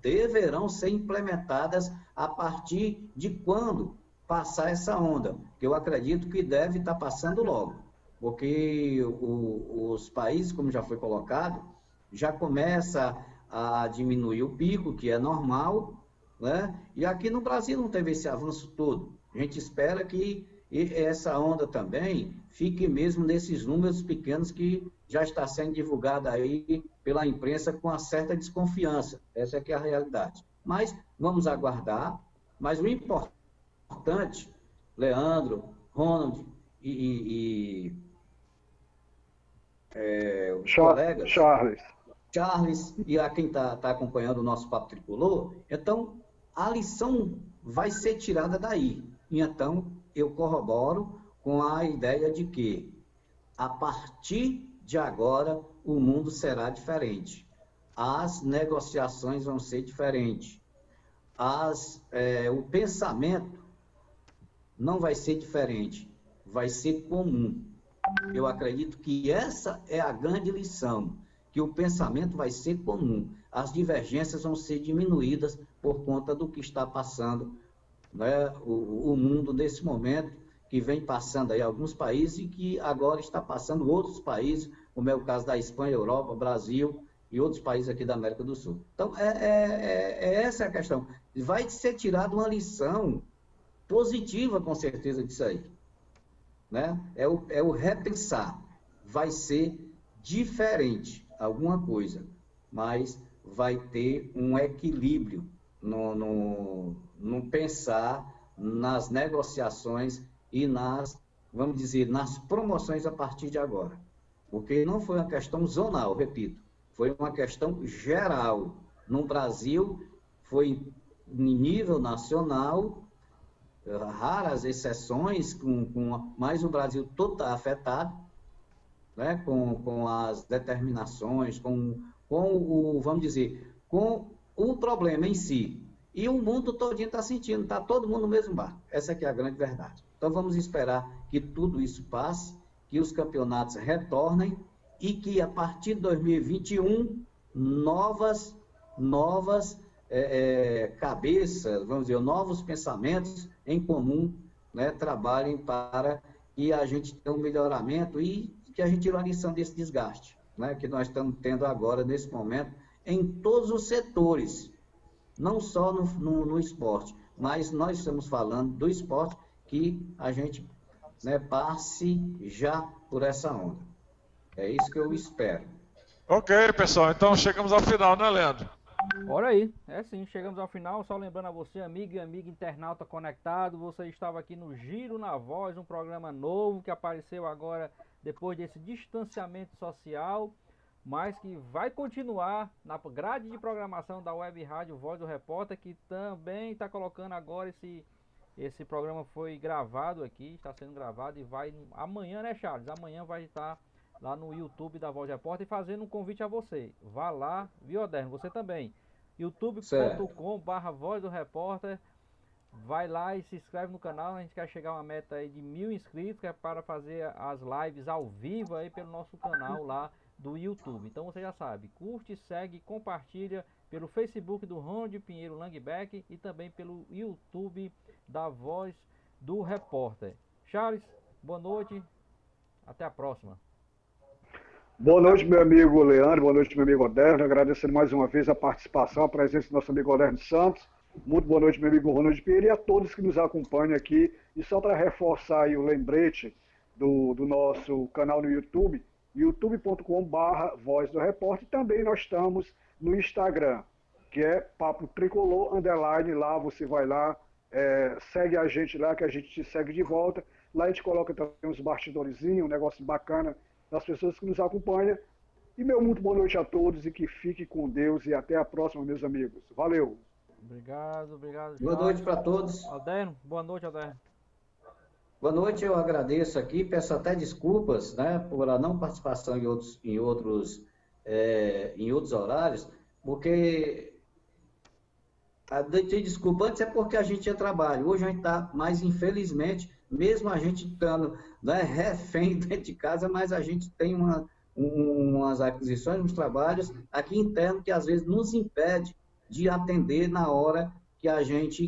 deverão ser implementadas a partir de quando passar essa onda, que eu acredito que deve estar passando logo, porque os países, como já foi colocado, já começa a diminuir o pico, que é normal, né? E aqui no Brasil não teve esse avanço todo. A gente espera que essa onda também fique mesmo nesses números pequenos que já está sendo divulgada aí pela imprensa com uma certa desconfiança. Essa é que é a realidade. Mas vamos aguardar. Mas o importante, Leandro, Ronald e os colegas... Charles e a quem está acompanhando o nosso Papo Tricolor, então a lição vai ser tirada daí. E então eu corroboro com a ideia de que a partir de agora o mundo será diferente. As negociações vão ser diferentes. O pensamento não vai ser diferente, vai ser comum. Eu acredito que essa é a grande lição, que o pensamento vai ser comum, as divergências vão ser diminuídas por conta do que está passando, né, o mundo nesse momento, que vem passando aí alguns países e que agora está passando outros países, como é o caso da Espanha, Europa, Brasil e outros países aqui da América do Sul. Então, essa é a questão. Vai ser tirada uma lição positiva, com certeza, disso aí. Né? É o repensar. Vai ser diferente alguma coisa, mas vai ter um equilíbrio no pensar nas negociações e vamos dizer, nas promoções a partir de agora. Porque não foi uma questão zonal, repito, foi uma questão geral. No Brasil, foi em nível nacional, raras exceções, mas o Brasil todo está afetado, né, com as determinações, vamos dizer, com o problema em si. E o mundo todinho está sentindo, está todo mundo no mesmo barco. Essa que é a grande verdade. Então vamos esperar que tudo isso passe, que os campeonatos retornem e que a partir de 2021 novas cabeças, vamos dizer, novos pensamentos em comum, né, trabalhem para que a gente tenha um melhoramento e que a gente tire a lição desse desgaste, né, que nós estamos tendo agora, nesse momento, em todos os setores, não só no esporte, mas nós estamos falando do esporte, que a gente, né, passe já por essa onda. É isso que eu espero. Ok, pessoal, então chegamos ao final, né, Leandro? Olha aí, sim, chegamos ao final. Só lembrando a você, amigo e amiga internauta conectado, você estava aqui no Giro na Voz, um programa novo que apareceu agora depois desse distanciamento social, mas que vai continuar na grade de programação da Web Rádio Voz do Repórter, que também está colocando agora esse programa foi gravado aqui, está sendo gravado e vai amanhã, né, Charles? Amanhã vai estar lá no YouTube da Voz do Repórter e fazendo um convite a você. Vá lá, viu, Oderno? Você também. youtube.com/Voz do Repórter. Vai lá e se inscreve no canal. A gente quer chegar a uma meta aí de 1000 inscritos, que é para fazer as lives ao vivo aí pelo nosso canal lá do YouTube. Então você já sabe, curte, segue, compartilha pelo Facebook do Ronald Pinheiro Langbeck e também pelo YouTube da Voz do Repórter. Charles, boa noite, até a próxima. Boa noite, meu amigo Leandro, boa noite, meu amigo Oderno, agradecendo mais uma vez a participação, a presença do nosso amigo Oderno Santos. Muito boa noite, meu amigo Ronald Pinheiro, e a todos que nos acompanham aqui. E só para reforçar aí o lembrete do nosso canal no YouTube, youtube.com/Voz do Repórter, e também nós estamos no Instagram, que é Papo Tricolor, _, lá você vai lá, segue a gente lá, que a gente te segue de volta. Lá a gente coloca também uns bastidorzinhos, um negócio bacana das pessoas que nos acompanham. E meu muito boa noite a todos e que fique com Deus e até a próxima, meus amigos. Valeu! Obrigado. Boa noite para todos. Alderno, boa noite, Alderno. Boa noite, eu agradeço aqui, peço até desculpas, né, por a não participação em outros horários, porque desculpa antes é porque a gente tinha trabalho. Hoje a gente está, mas infelizmente, mesmo a gente estando, né, refém dentro de casa, mas a gente tem umas aquisições, uns trabalhos aqui internos que às vezes nos impede de atender na hora que a gente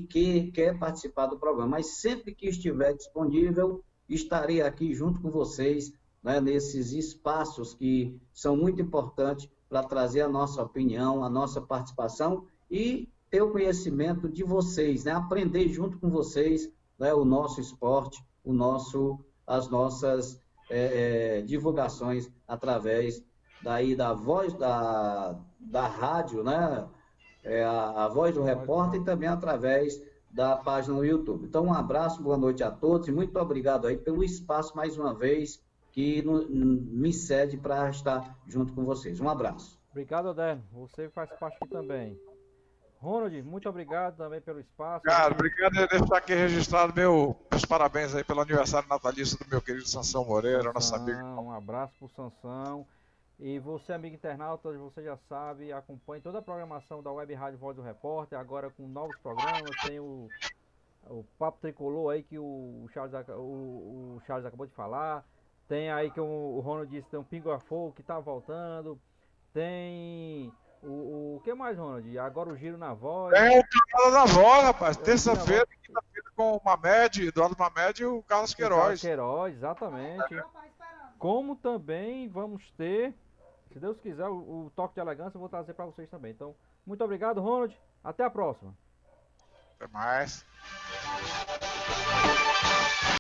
quer participar do programa. Mas sempre que estiver disponível, estarei aqui junto com vocês, né, nesses espaços que são muito importantes para trazer a nossa opinião, a nossa participação e ter o conhecimento de vocês, né, aprender junto com vocês, né, o nosso esporte, as nossas divulgações através daí da voz da rádio, né, a voz do repórter e também através da página no YouTube. Então, um abraço, boa noite a todos e muito obrigado aí pelo espaço, mais uma vez, que me cede para estar junto com vocês. Um abraço. Obrigado, Aderno. Você faz parte aqui também. Ronald, muito obrigado também pelo espaço. Cara, obrigado por deixar aqui registrado meus parabéns aí pelo aniversário natalício do meu querido Sansão Moreira, nosso amigo. Um abraço pro Sansão. E você, amigo internauta, você já sabe, acompanhe toda a programação da Web Rádio Voz do Repórter, agora com novos programas, tem o Papo Tricolor aí que o Charles acabou de falar, tem aí que o Ronald disse, tem o Pingo a Fogo que tá voltando, tem o que mais, Ronald? Agora o Giro na Voz. É o Canal da Voz, rapaz, terça-feira, quinta-feira com o Mamed, Eduardo Mamed e o Carlos Queiroz. Carlos Queiroz, exatamente. Como também vamos ter, se Deus quiser, o toque de elegância eu vou trazer para vocês também. Então, muito obrigado, Ronald. Até a próxima. Até mais.